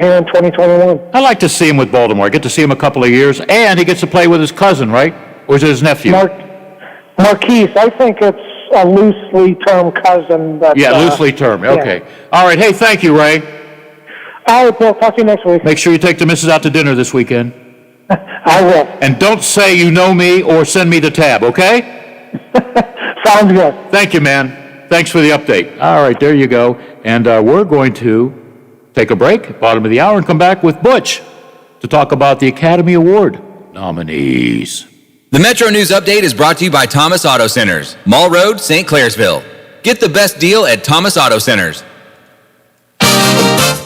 here in 2021. I like to see him with Baltimore. I get to see him a couple of years, and he gets to play with his cousin, right? Or is it his nephew? Marquise. I think it's a loosely termed cousin. But, loosely termed. Okay. Yeah. All right. Hey, thank you, Ray. All right, Bill. Talk to you next week. Make sure you take the missus out to dinner this weekend. I will. And don't say you know me or send me the tab, okay? Sounds good. Thank you, man. Thanks for the update. All right, there you go. And we're going to take a break, bottom of the hour, and come back with Butch to talk about the Academy Award nominees. The Metro News Update is brought to you by Thomas Auto Centers, Mall Road, St. Clairsville. Get the best deal at Thomas Auto Centers.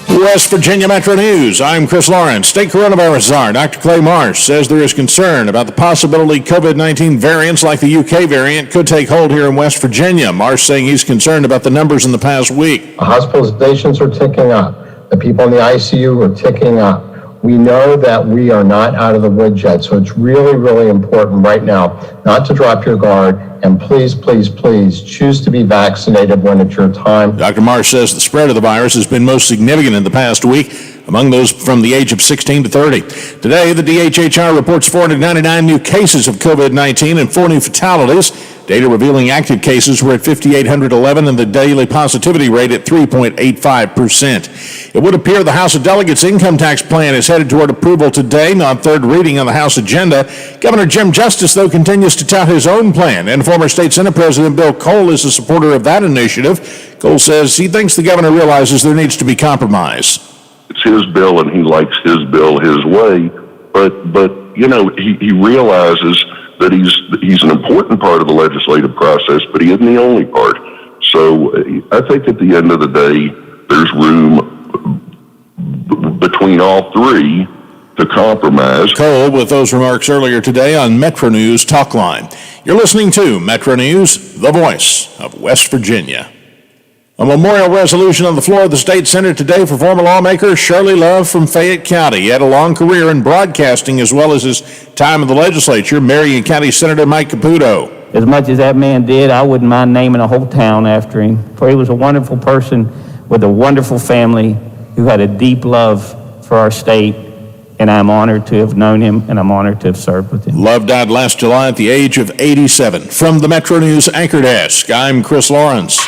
West Virginia Metro News. I'm Chris Lawrence. State coronavirus czar Dr. Clay Marsh says there is concern about the possibility COVID-19 variants like the UK variant could take hold here in West Virginia. Marsh saying he's concerned about the numbers in the past week. Hospitalizations are ticking up. The people in the ICU are ticking up. We know that we are not out of the woods yet, so it's really, really important right now not to drop your guard, and please, please, please choose to be vaccinated when it's your time. Dr. Marsh says the spread of the virus has been most significant in the past week among those from the age of 16 to 30. Today, the DHHR reports 499 new cases of COVID-19 and 4 new fatalities. Data revealing active cases were at 5,811 and the daily positivity rate at 3.85%. It would appear the House of Delegates income tax plan is headed toward approval today, not third reading on the House agenda. Governor Jim Justice, though, continues to tout his own plan, and former State Senate President Bill Cole is a supporter of that initiative. Cole says he thinks the governor realizes there needs to be compromise. It's his bill, and he likes his bill his way, but he realizes that he's an important part of the legislative process, but he isn't the only part. So I think at the end of the day, there's room between all three to compromise. Cole with those remarks earlier today on Metro News Talkline. You're listening to Metro News, the voice of West Virginia. A memorial resolution on the floor of the State Senate today for former lawmaker Shirley Love from Fayette County. He had a long career in broadcasting as well as his time in the legislature. Marion County Senator Mike Caputo. As much as that man did, I wouldn't mind naming a whole town after him, for he was a wonderful person with a wonderful family who had a deep love for our state, and I'm honored to have known him, and I'm honored to have served with him. Love died last July at the age of 87. From the Metro News Anchor Desk, I'm Chris Lawrence.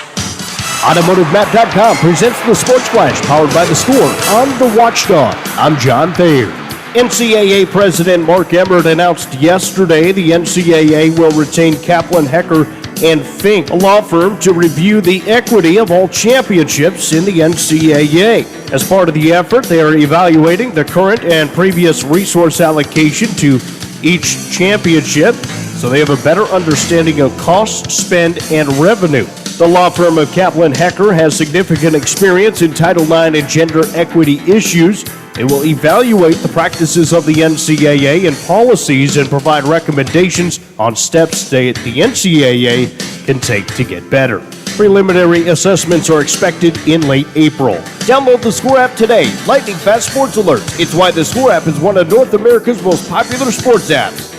AutomotiveMap.com presents the Sports Flash, powered by the Score on the Watchdog. I'm John Thayer. NCAA President Mark Emmert announced yesterday the NCAA will retain Kaplan Hecker and Fink, a law firm to review the equity of all championships in the NCAA. As part of the effort, they are evaluating the current and previous resource allocation to each championship so they have a better understanding of cost, spend, and revenue. The law firm of Kaplan Hecker has significant experience in Title IX and gender equity issues. They will evaluate the practices of the NCAA and policies and provide recommendations on steps that the NCAA can take to get better. Preliminary assessments are expected in late April. Download the Score app today. Lightning fast sports alerts. It's why the Score app is one of North America's most popular sports apps.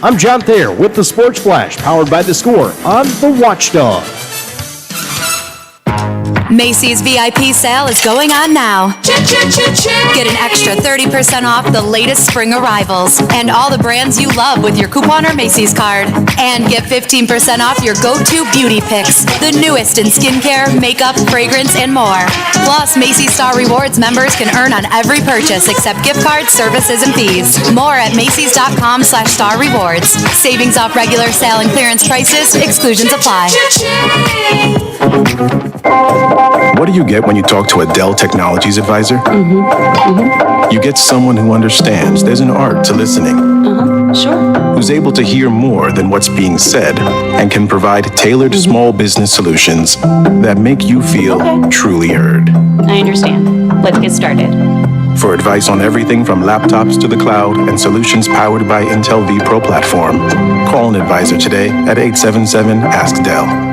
I'm John Thayer with the Sports Flash, powered by the Score on the Watchdog. Macy's VIP sale is going on now. Get an extra 30% off the latest spring arrivals and all the brands you love with your coupon or Macy's card. And get 15% off your go-to beauty picks, the newest in skincare, makeup, fragrance, and more. Plus, Macy's Star Rewards members can earn on every purchase except gift cards, services, and fees. More at Macys.com/Star Rewards. Savings off regular sale and clearance prices. Exclusions apply. What do you get when you talk to a Dell Technologies advisor? You get someone who understands there's an art to listening. Sure. Who's able to hear more than what's being said and can provide tailored small business solutions that make you feel truly heard. I understand. Let's get started. For advice on everything from laptops to the cloud and solutions powered by Intel vPro platform, call an advisor today at 877-ASK-DELL.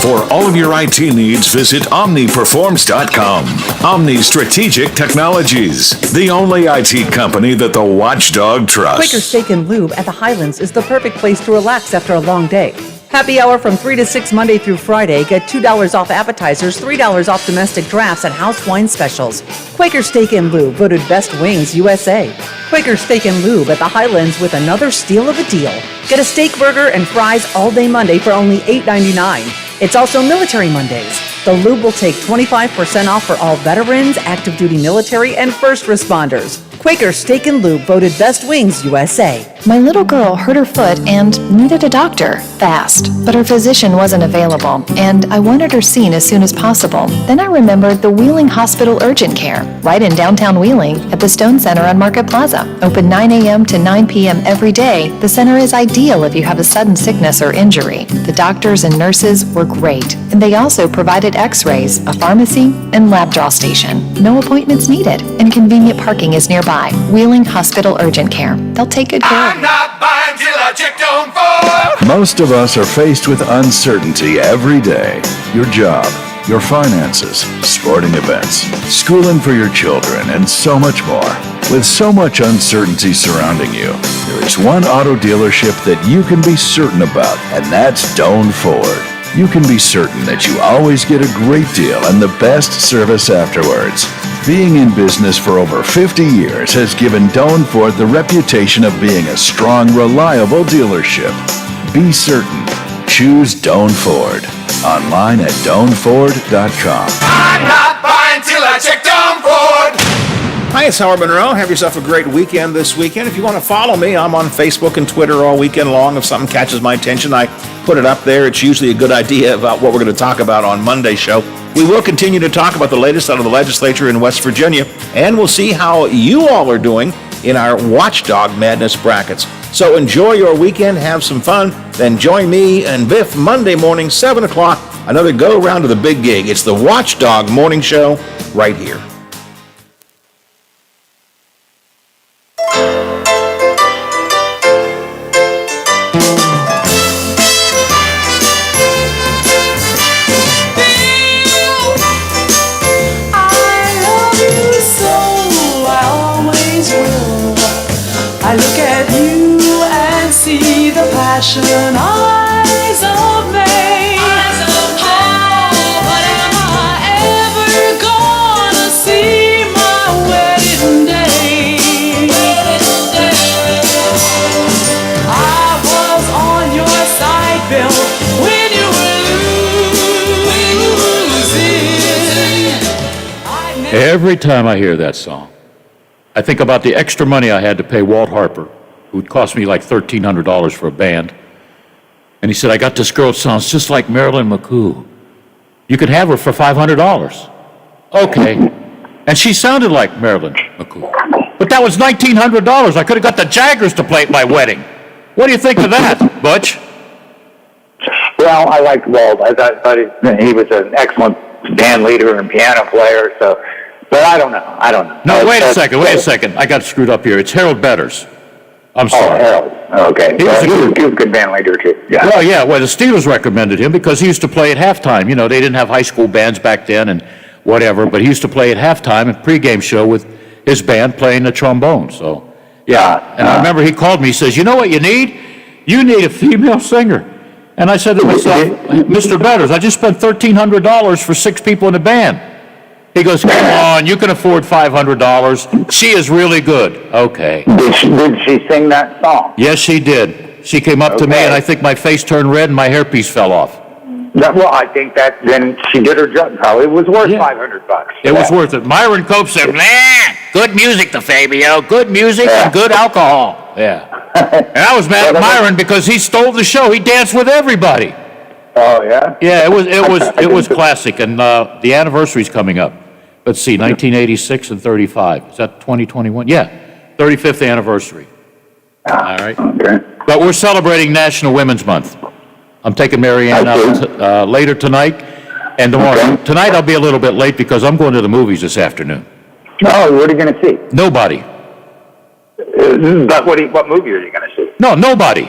For all of your IT needs, visit OmniPerforms.com. Omni Strategic Technologies, the only IT company that the Watchdog trusts. Quaker Steak and Lube at the Highlands is the perfect place to relax after a long day. Happy hour from 3 to 6 Monday through Friday. Get $2 off appetizers, $3 off domestic drafts, and house wine specials. Quaker Steak and Lube, voted Best Wings USA. Quaker Steak and Lube at the Highlands with another steal of a deal. Get a steak burger and fries all day Monday for only $8.99. It's also Military Mondays. The Lube will take 25% off for all veterans, active duty military, and first responders. Quaker Steak and Lube, voted Best Wings USA. My little girl hurt her foot and needed a doctor fast, but her physician wasn't available, and I wanted her seen as soon as possible. Then I remembered the Wheeling Hospital Urgent Care, right in downtown Wheeling at the Stone Center on Market Plaza. Open 9 a.m. to 9 p.m. every day, the center is ideal if you have a sudden sickness or injury. The doctors and nurses were great, and they also provided x-rays, a pharmacy, and lab draw station. No appointments needed, and convenient parking is nearby. Wheeling Hospital Urgent Care. They'll take good care of you. Not buying till I checked on Ford. Most of us are faced with uncertainty every day. Your job, your finances, sporting events, schooling for your children, and so much more. With so much uncertainty surrounding you, there is one auto dealership that you can be certain about, and that's Doan Ford. You can be certain that you always get a great deal and the best service afterwards. Being in business for over 50 years has given Doan Ford the reputation of being a strong, reliable dealership. Be certain. Choose Doan Ford. Online at DoanFord.com. I'm not buying till I check Doan Ford. Hi, it's Howard Monroe. Have yourself a great weekend this weekend. If you want to follow me, I'm on Facebook and Twitter all weekend long. If something catches my attention, I put it up there. It's usually a good idea about what we're going to talk about on Monday's show. We will continue to talk about the latest out of the legislature in West Virginia, and we'll see how you all are doing in our Watchdog Madness brackets. So enjoy your weekend, have some fun, then join me and Biff Monday morning, 7 o'clock, another go-around to the big gig. It's the Watchdog Morning Show right here. Passion eyes of May. But am I ever gonna see my wedding day? I was on your side, Bill, when you were losing. Every time I hear that song, I think about the extra money I had to pay Walt Harper, who'd cost me like $1,300 for a band. And he said, I got this girl that sounds just like Marilyn McCoo. You could have her for $500. Okay. And she sounded like Marilyn McCoo. But that was $1,900. I could have got the Jaggers to play at my wedding. What do you think of that, Butch? Well, I liked Walt. I thought he was an excellent band leader and piano player. So, but I don't know. No, wait a second. I got screwed up here. It's Harold Betters. I'm sorry. Oh, Harold. Okay. He was a good band leader, too. Yeah. Well, yeah. Well, the Steelers recommended him because he used to play at halftime. You know, they didn't have high school bands back then and whatever, but he used to play at halftime and pregame show with his band playing the trombone. So, yeah. And I remember he called me. He says, you know what you need? You need a female singer. And I said to myself, Mr. Betters, I just spent $1,300 for 6 people in the band. He goes, come on, you can afford $500. She is really good. Okay. Did she sing that song? Yes, she did. She came up to me, and I think my face turned red and my hairpiece fell off. Well, I think that then she did her job. Probably it was worth $500. It was worth it. Myron Cope said, good music, DeFabio. Good music and good alcohol. Yeah. And I was mad at Myron because he stole the show. He danced with everybody. Oh, yeah? Yeah, it was classic. And the anniversary's coming up. Let's see, 1986 and 35. Is that 2021? Yeah, 35th anniversary. All right. Okay. But we're celebrating National Women's Month. I'm taking Mary Ann out later tonight and tomorrow. Okay. Tonight I'll be a little bit late because I'm going to the movies this afternoon. Oh, what are you going to see? Nobody. But what movie are you going to see? No, Nobody.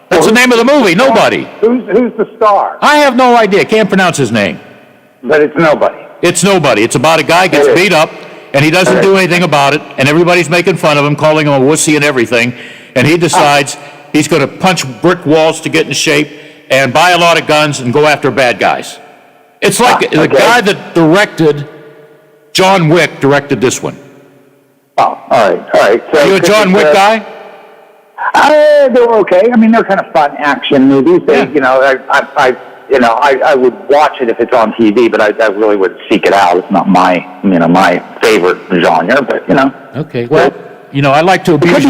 That's the name of the movie, Nobody. Who's the star? I have no idea. Can't pronounce his name. But it's Nobody. It's Nobody. It's about a guy gets beat up, and he doesn't do anything about it, and everybody's making fun of him, calling him a wussy and everything, and he decides he's going to punch brick walls to get in shape and buy a lot of guns and go after bad guys. It's like the guy that directed John Wick directed this one. Oh, all right. So you a John Wick guy? They're okay. I mean, they're kind of fun action movies. I would watch it if it's on TV, but I really wouldn't seek it out. It's not my favorite genre, but Okay. Well, I like to abuse you.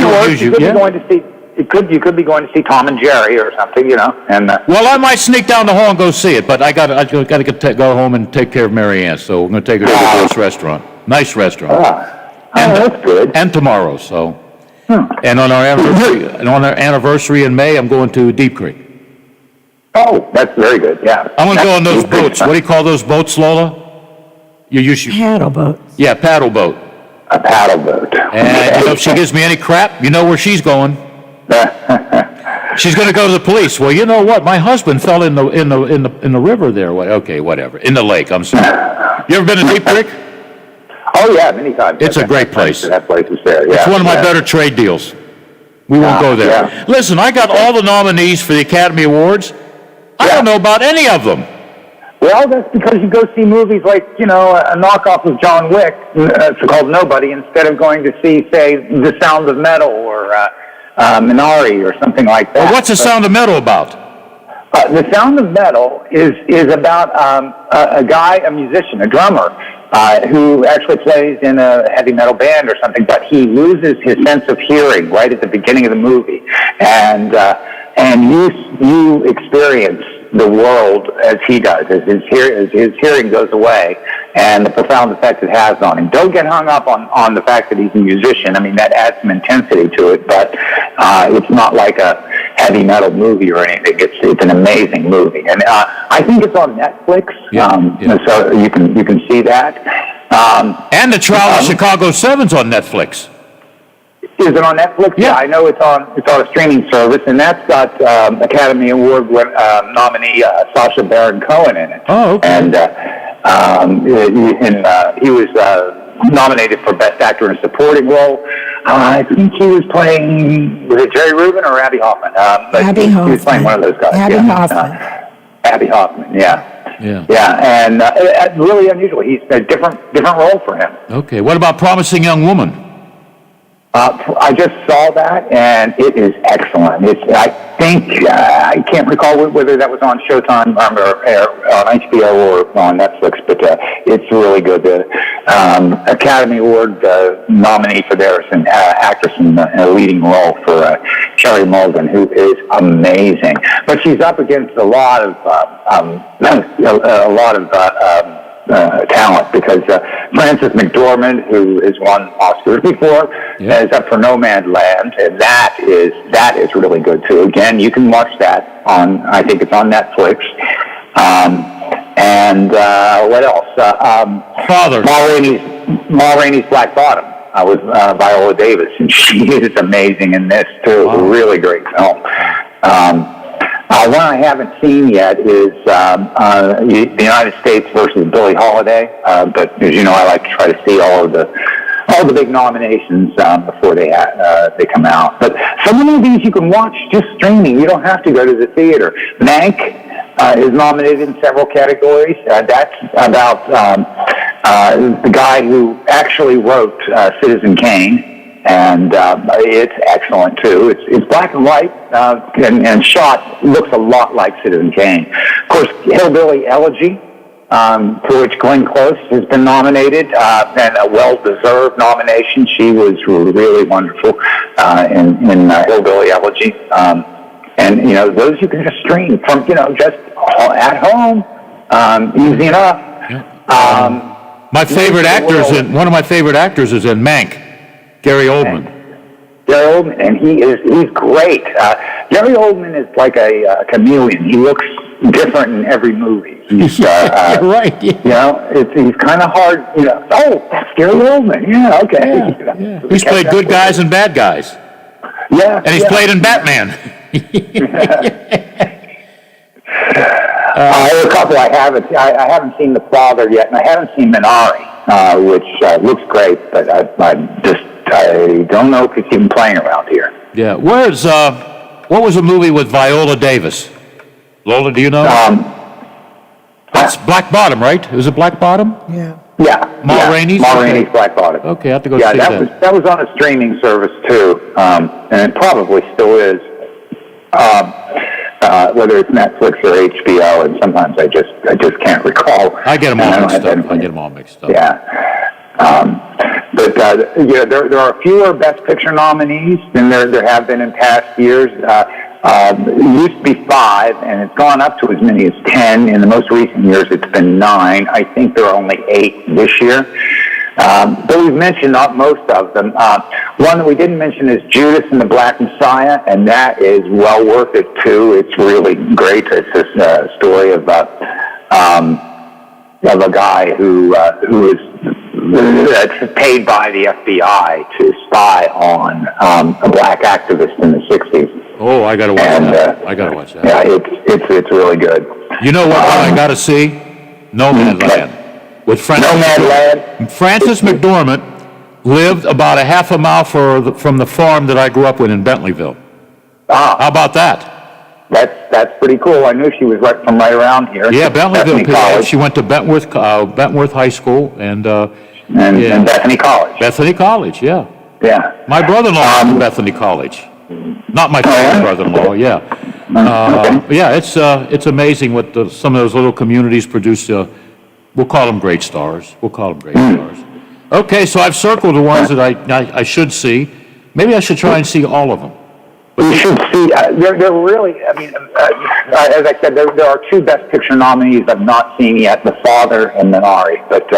You could be going to see Tom and Jerry or something, and. Well, I might sneak down the hall and go see it, but I got to go home and take care of Mary Ann, so I'm going to take her to this restaurant. Nice restaurant. That's good. And tomorrow, so. And on our anniversary in May, I'm going to Deep Creek. Oh, that's very good. Yeah. I'm going to go on those boats. What do you call those boats, Lola? Paddle boat. Yeah, paddle boat. A paddle boat. And if she gives me any crap, you know where she's going. She's going to go to the police. Well, you know what? My husband fell in the river there. Okay, whatever. In the lake. I'm sorry. You ever been to Deep Creek? Oh yeah, many times. It's a great place. That place is there. Yeah. It's one of my better trade deals. We won't go there. Yeah. Listen, I got all the nominees for the Academy Awards. I don't know about any of them. Well, that's because you go see movies like, a knockoff of John Wick, it's called Nobody, instead of going to see, say, The Sound of Metal or Minari or something like that. Well, what's The Sound of Metal about? The Sound of Metal is about a musician, a drummer, who actually plays in a heavy metal band or something, but he loses his sense of hearing right at the beginning of the movie, and you experience the world as he does, as his hearing goes away, and the profound effect it has on him. Don't get hung up on the fact that he's a musician. I mean, that adds some intensity to it, but it's not like a heavy metal movie or anything. It's an amazing movie, and I think it's on Netflix, so you can see that. And the Trial of Chicago 7's on Netflix. Is it on Netflix? Yeah, I know it's on a streaming service, and that's got Academy Award nominee Sacha Baron Cohen in it. Oh, okay. And he was nominated for Best Actor in a Supporting Role. I think he was playing, was it Jerry Rubin or Abby Hoffman? Abby Hoffman. He was playing one of those guys. Abby Hoffman. Abby Hoffman, yeah, and really unusual. He's a different role for him. Okay, what about Promising Young Woman? I just saw that, and it is excellent. I think I can't recall whether that was on Showtime or on HBO or on Netflix, but it's really good. The Academy Award nominee for there is an actress in a leading role for Carey Mulligan, who is amazing. But she's up against a lot of talent, because Frances McDormand, who has won Oscars before, is up for Nomadland, and that is really good too. Again, you can watch that on, I think it's on Netflix. And what else? Father. Ma Rainey's Black Bottom. With Viola Davis, and she is amazing in this too. Wow. Really great film. One I haven't seen yet is the United States versus Billie Holiday. But as you know, I like to try to see all the big nominations before they come out. But some of these you can watch just streaming. You don't have to go to the theater. Mank is nominated in several categories. That's about the guy who actually wrote Citizen Kane. And it's excellent too. It's black and white and shot looks a lot like Citizen Kane. Of course, Hillbilly Elegy, for which Glenn Close has been nominated, and a well-deserved nomination. She was really wonderful in Hillbilly Elegy. And those you can just stream from just at home, easy enough. My favorite one of my favorite actors is in Mank. Gary Oldman. Gary Oldman, and he's great. Gary Oldman is like a chameleon. He looks different in every movie. He's right. Yeah. He's kind of hard. Oh, that's Gary Oldman. Yeah, okay. Yeah. He's played good guys and bad guys. Yeah, and he's played in Batman. There are a couple I haven't seen The Father yet, and I haven't seen Minari, which looks great, but I don't know if it's even playing around here. Yeah. What was a movie with Viola Davis? Lola, do you know? That's Black Bottom, right? Was it Black Bottom? Yeah. Yeah. Ma Rainey's? Ma Rainey's Black Bottom. Okay, I have to go see that. That was on a streaming service too, and it probably still is. Whether it's Netflix or HBO, and sometimes I just can't recall. I get them all mixed up. Yeah. But there are fewer Best Picture nominees than there have been in past years. It used to be 5, and it's gone up to as many as 10. In the most recent years, it's been 9. I think there are only 8 this year. But we've mentioned not most of them. One that we didn't mention is Judas and the Black Messiah, and that is well worth it too. It's really great. It's a story of a guy who is paid by the FBI to spy on a black activist in the 60s. Oh, I gotta watch that. I gotta watch that. Yeah, it's really good. You know what I gotta see? Nomadland. With Frances McDormand lived about a half a mile from the farm that I grew up with in Bentleyville. How about that? That's pretty cool. I knew she was from right around here. Yeah, Bentleyville PA. She went to Bentworth High School and Bethany College. Bethany College, yeah. Yeah. My brother-in-law went to Bethany College. Not my favorite brother-in-law. Yeah. Yeah, it's amazing what some of those little communities produce. We'll call them great stars. Okay, so I've circled the ones that I should see. Maybe I should try and see all of them. You should see. They're really. I mean, as I said, there are 2 Best Picture nominees I've not seen yet: The Father and Minari. But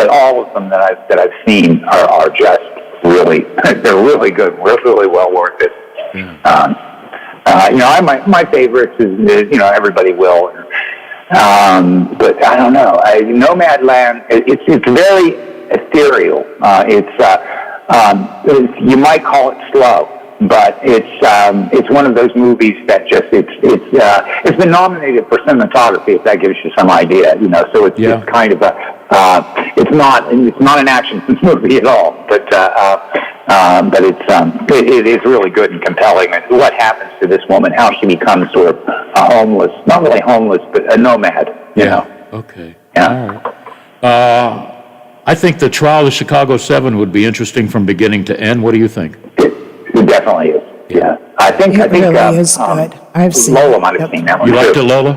all of them that I've seen are just really. They're really good. Really well worth it. My favorites is Everybody Will. But I don't know. Nomadland. It's very ethereal. You might call it slow. But it's one of those movies that just it's been nominated for cinematography, if that gives you some idea, So it's kind of it's not an action movie at all, but it is really good and compelling. And what happens to this woman, how she becomes sort of homeless, not really homeless, but a nomad. Okay. Yeah. All right. I think the trial of the Chicago 7 would be interesting from beginning to end. What do you think? It definitely is. Yeah. I think really is good. I've seen Lola it. might have seen that one You liked too. it, Lola?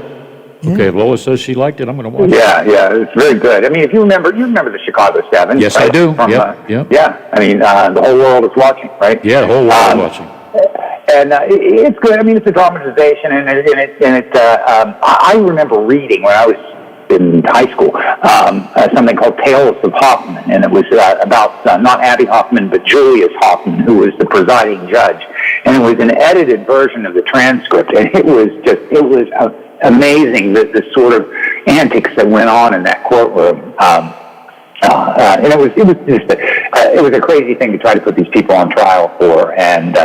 Okay, if Lola says she liked it, I'm going to watch it. Yeah, it's very good. I mean, if you remember the Chicago 7. Yes, right? I do. From, Yep. Yeah, I mean, the whole world is watching, right? Yeah, the whole world is watching. And it's good. I mean, it's a dramatization, I remember reading when I was in high school something called Tales of Hoffman, and it was about not Abby Hoffman, but Julius Hoffman, who was the presiding judge, and it was an edited version of the transcript, and it was amazing the sort of antics that went on in that courtroom. And it was a crazy thing to try to put these people on trial for, and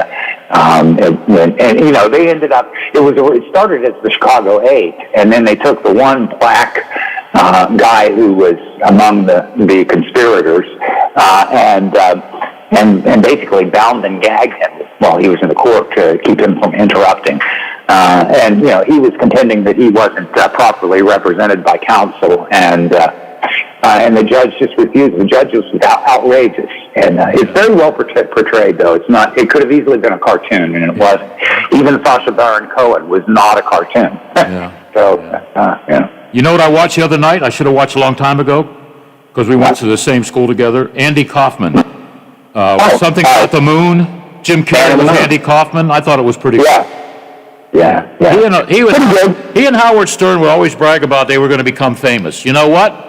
you know, they ended up. It started as the Chicago 8, and then they took the one black guy who was among the conspirators, and basically bound and gagged him while he was in the court to keep him from interrupting. And you know, he was contending that he wasn't properly represented by counsel, and the judge just refused. The judge was outrageous, and it's very well portrayed. Though it's not. It could have easily been a cartoon, and it wasn't. Even Sacha Baron Cohen was not a cartoon. Yeah. You know what I watched the other night? I should have watched a long time ago, because we went to the same school together. Andy Kaufman. Something about the moon. Jim Carrey with Andy Kaufman. I thought it was pretty good. Yeah. He and Howard Stern would always brag about they were going to become famous. You know what?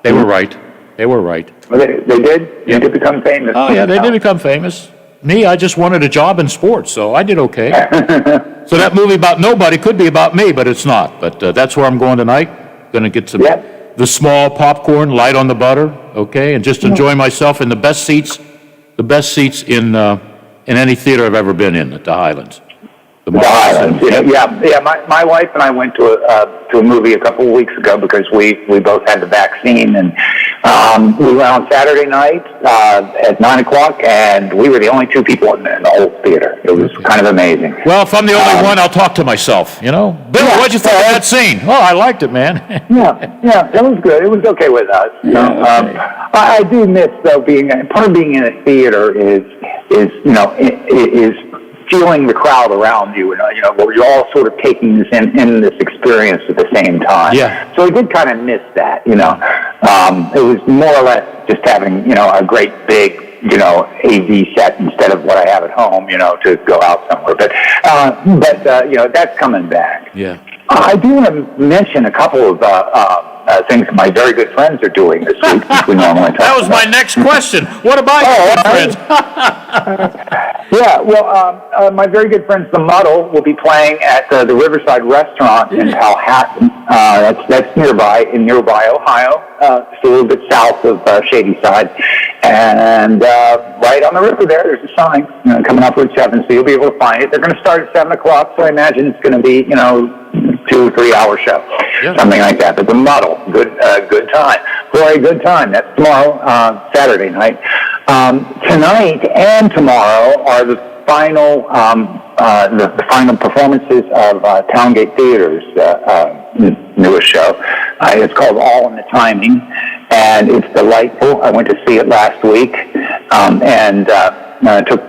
They were right. They were right. Well, they did? They did become famous. Oh, yeah, they did become famous. Me, I just wanted a job in sports, so I did okay. So that movie about nobody could be about me, but it's not. But that's where I'm going tonight. Going to get some the small popcorn, light on the butter, okay, and just enjoy myself in the best seats in any theater I've ever been in at the Highlands. The Highlands. Yeah. My wife and I went to a movie a couple of weeks ago because we both had the vaccine, and we went on Saturday night at 9:00, and we were the only two people in the whole theater. It was kind of amazing. Well, if I'm the only one, I'll talk to myself. You know, Bill, what'd you think of that scene? Oh, I liked it, man. Yeah, it was good. It was okay with us. I do miss though being part of being in a theater is feeling the crowd around you, and where you're all sort of taking this in this experience at the same time. Yeah. So I did kind of miss that. It was more or less just having a great big AV set instead of what I have at home. To go out somewhere. But that's coming back. Yeah. I do want to mention a couple of things my very good friends are doing this week, which we normally talk That was my next question. What about your good friends? Yeah, well, my very good friends, The Muddle, will be playing at the Riverside Restaurant in Powhatan. That's nearby Ohio, just a little bit south of Shadyside. And right on the river there's a sign coming up Route 7, so you'll be able to find it. They're going to start at 7 o'clock, so I imagine it's going to be, 2 or 3 hour show, something like that. But The Muddle, good time. Boy, a good time. That's tomorrow, Saturday night. Tonight and tomorrow are the final performances of Towngate Theater's newest show. It's called All in the Timing, and it's delightful. I went to see it last week, and took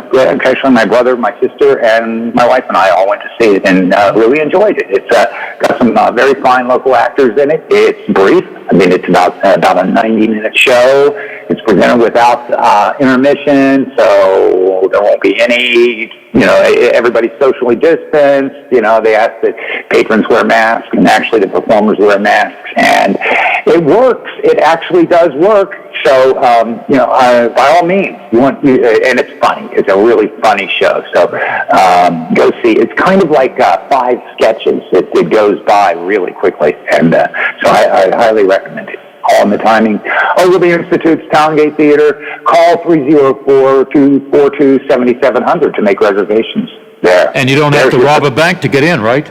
actually my brother, my sister, and my wife and I all went to see it and really enjoyed it. It's got some very fine local actors in it. It's brief. I mean, it's about a 90-minute show. It's presented without intermission, so there won't be any. Everybody's socially distanced. They ask that patrons wear masks, and actually the performers wear masks, and it works. It actually does work. So, by all means, and it's funny. It's a really funny show. So, go see. It's kind of like 5 sketches. It goes by really quickly, and so I highly recommend it. All in the Timing. Ogilvy Institute's Towngate Theater. Call 304-242-7700 to make reservations there. And you don't have to rob a bank to get in, right?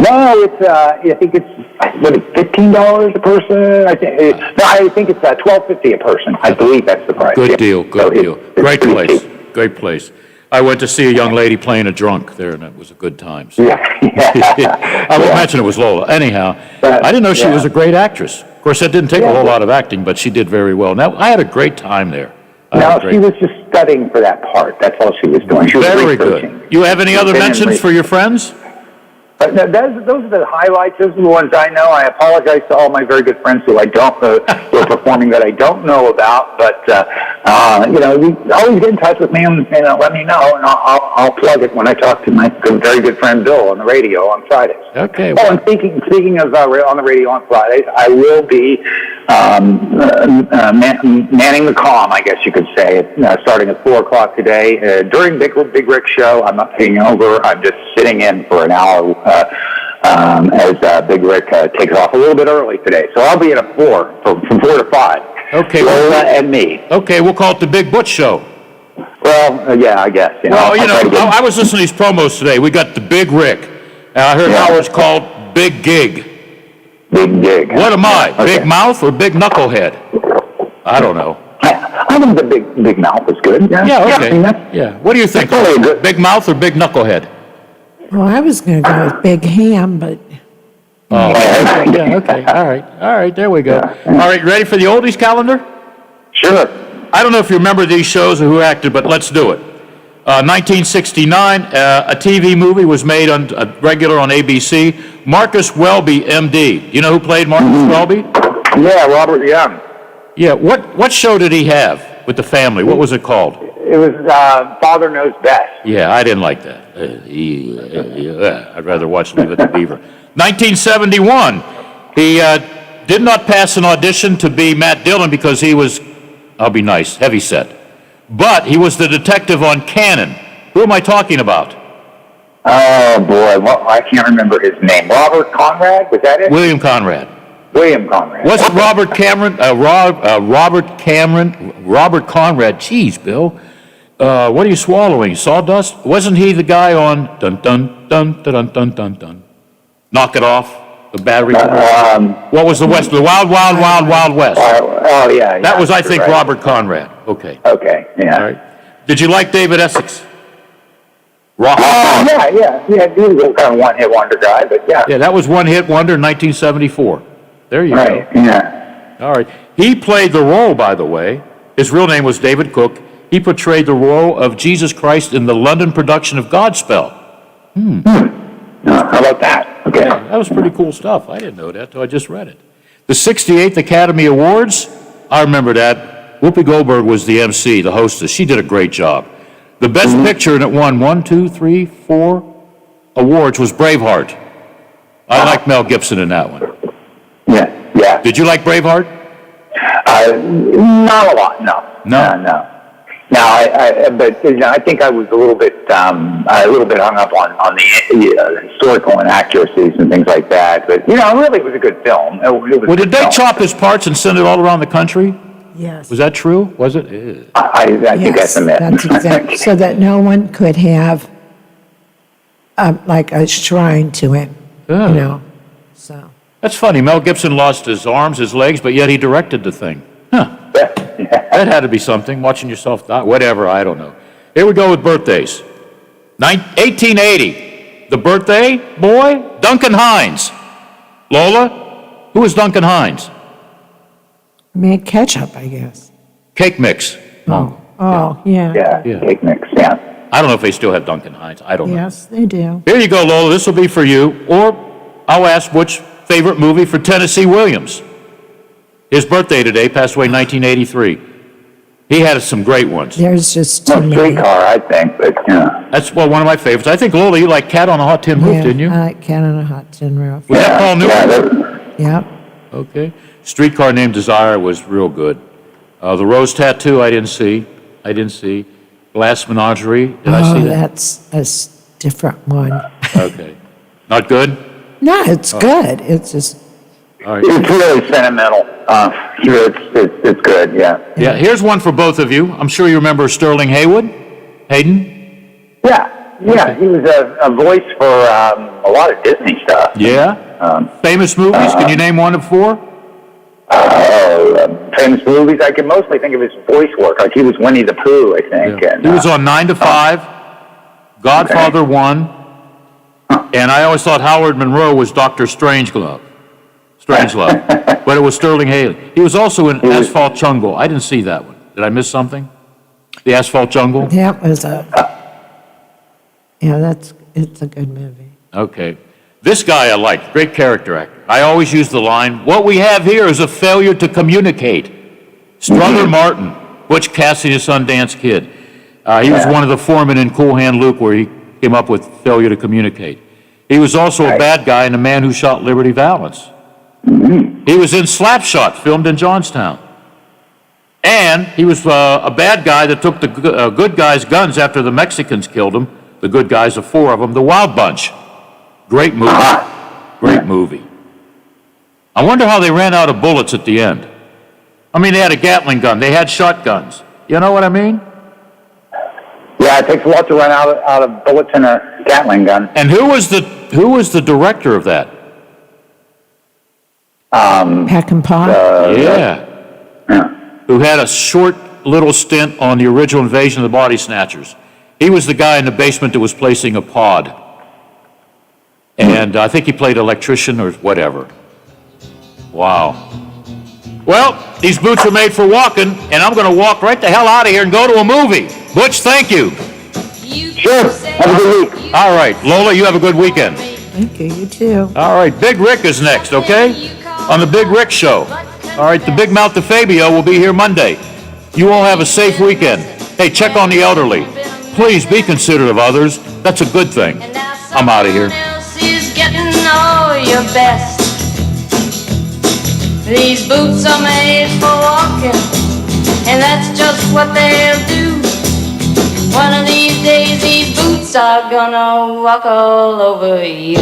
No, it's I think it's $15 a person. I think it's $12.50 a person. I believe that's the price. Good deal. Good deal. Great place. Great place. I went to see a young lady playing a drunk there, and it was a good time. So. I won't mention it was Lola. Anyhow, I didn't know she was a great actress. Of course, that didn't take a whole lot of acting, but she did very well. Now, I had a great time there. No, she was just studying for that part. That's all she was doing. She was Very researching. good. You have any other mentions for your friends? No, those are the highlights. Those are the ones I know. I apologize to all my very good friends who I don't who are performing that I don't know about. But you always get in touch with me and let me know, and I'll plug it when I talk to my very good friend Bill on the radio on Fridays. Okay. Oh, and speaking of on the radio on Fridays, I will be manning the calm, I guess you could say, starting at 4:00 today during Big Rick's show. I'm not taking over. I'm just sitting in for an hour. As Big Rick takes off a little bit early today. So I'll be in at 4, from 4 to 5. Okay. Lola and me. Okay, we'll call it the Big Butch Show. Well, yeah, I guess. I was listening to these promos today. We got the Big Rick. And I heard Howard's called Big Gig. Big Gig. What am I, Big Mouth or Big Knucklehead? I don't know. I think the Big Mouth is good. Yeah, okay. Yeah. What do you think? Big Mouth or Big Knucklehead? Well, I was going to go with Big Ham, but... Oh, yeah, okay. All right, there we go. All right, you ready for the oldies calendar? Sure. I don't know if you remember these shows or who acted, but let's do it. 1969, a TV movie was made on regular on ABC. Marcus Welby, M.D. You know who played Marcus Welby? Yeah, Robert Young. Yeah, what show did he have with the family? What was it called? It was Father Knows Best. Yeah, I didn't like that. I'd rather watch Leave It to Beaver. 1971, he did not pass an audition to be Matt Dillon because he was, I'll be nice, heavyset. But he was the detective on Cannon. Who am I talking about? Oh, boy. Well, I can't remember his name. Robert Conrad? Was that it? William Conrad. William Conrad. Wasn't Robert Cameron, Robert Conrad, geez, Bill. What are you swallowing? Sawdust? Wasn't he the guy on dun dun dun dun dun dun dun? Knock It Off, the battery. What was the West? The Wild West. Oh yeah. That was, I think, right. Robert Conrad. Okay. Okay. Yeah. All right. Did you like David Essex? Rock. Yeah. He was a kind of one-hit wonder guy, but yeah. Yeah, that was one hit wonder in 1974. There you go. Yeah. All right. He played the role, by the way. His real name was David Cook. He portrayed the role of Jesus Christ in the London production of Godspell. How about that? Okay. Yeah, that was pretty cool stuff. I didn't know that until I just read it. The 68th Academy Awards, I remember that. Whoopi Goldberg was the MC, the hostess. She did a great job. The best picture, and it won 1, 2, 3, 4 awards, was Braveheart. I like Mel Gibson in that one. Yeah. Did you like Braveheart? Not a lot, no. No. But I think I was a little bit hung up on the historical inaccuracies and things like that. But really, it was a good film. Well, did they chop his parts and send it all around the country? Yes. Was that true? Was it? I think that's a myth. That's exactly. So that no one could have like a shrine to him. So. That's funny. Mel Gibson lost his arms, his legs, but yet he directed the thing. Huh. That had to be something, watching yourself die. Whatever, I don't know. Here we go with birthdays. 1880, the birthday boy, Duncan Hines. Lola, who is Duncan Hines? Made ketchup, I guess. Cake Mix. Yeah. Yeah, Cake Mix, yeah. I don't know if they still have Duncan Hines. I don't know. Yes, they do. Here you go, Lola. This will be for you. Or I'll ask which favorite movie for Tennessee Williams. His birthday today, passed away in 1983. He had some great ones. There's just too many. Streetcar, I think, but That's one of my favorites. I think, Lola, you like Cat on a Hot Tin Roof, didn't you? I like Cat on a Hot Tin Roof. Was that Paul Newman? Yep. Okay. Streetcar Named Desire was real good. The Rose Tattoo, I didn't see. Glass Menagerie, did I see that? That's a different one. Okay. Not good? No, it's good. It's just... All right. It's really sentimental. It's good, yeah. Yeah, here's one for both of you. I'm sure you remember Sterling Hayden? Yeah, he was a voice for a lot of Disney stuff. Yeah? Famous movies, can you name one of 4? Famous movies, I can mostly think of his voice work. Like he was Winnie the Pooh, I think. Yeah. And, he was on 9 to 5, Godfather 1, and I always thought Howard Monroe was Dr. Strangelove. Strangelove. But it was Sterling Haley. He was also in Asphalt Jungle. I didn't see that one. Did I miss something? The Asphalt Jungle? That was it's a good movie. Okay. This guy I like, great character actor. I always use the line, what we have here is a failure to communicate. Strother Martin, Butch Cassidy, Sundance Kid. He was one of the foremen in Cool Hand Luke where he came up with failure to communicate. He was also a bad guy in The Man Who Shot Liberty Valance. He was in Slapshot, filmed in Johnstown. And he was a bad guy that took the good guys' guns after the Mexicans killed them. The good guys, the four of them, the Wild Bunch. Great movie. Great movie. I wonder how they ran out of bullets at the end. I mean, they had a Gatling gun. They had shotguns. You know what I mean? Yeah, it takes a lot to run out of bullets in a Gatling gun. And who was the director of that? Peckinpah. Yeah. Who had a short little stint on the original Invasion of the Body Snatchers. He was the guy in the basement that was placing a pod. And I think he played electrician or whatever. Wow. Well, these boots are made for walking, and I'm going to walk right the hell out of here and go to a movie. Butch, thank you. Sure. Have a good week. All right. Lola, you have a good weekend. Thank you. You too. All right. Big Rick is next, okay? On the Big Rick Show. All right. The Big Mouth de Fabio will be here Monday. You all have a safe weekend. Hey, check on the elderly. Please be considerate of others. That's a good thing. I'm out of here. Is getting all your best. These boots are made for walking, and that's just what they'll do. One of these days these boots are gonna walk all over you.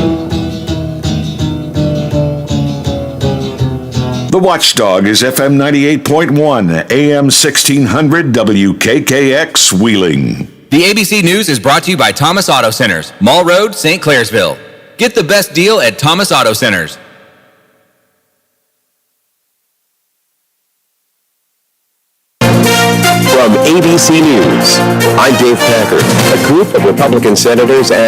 The Watchdog is FM 98.1, AM 1600 WKKX Wheeling. The ABC News is brought to you by Thomas Auto Centers, Mall Road, St. Clairsville. Get the best deal at Thomas Auto Centers. From ABC News, I'm Dave Packard. A group of Republican senators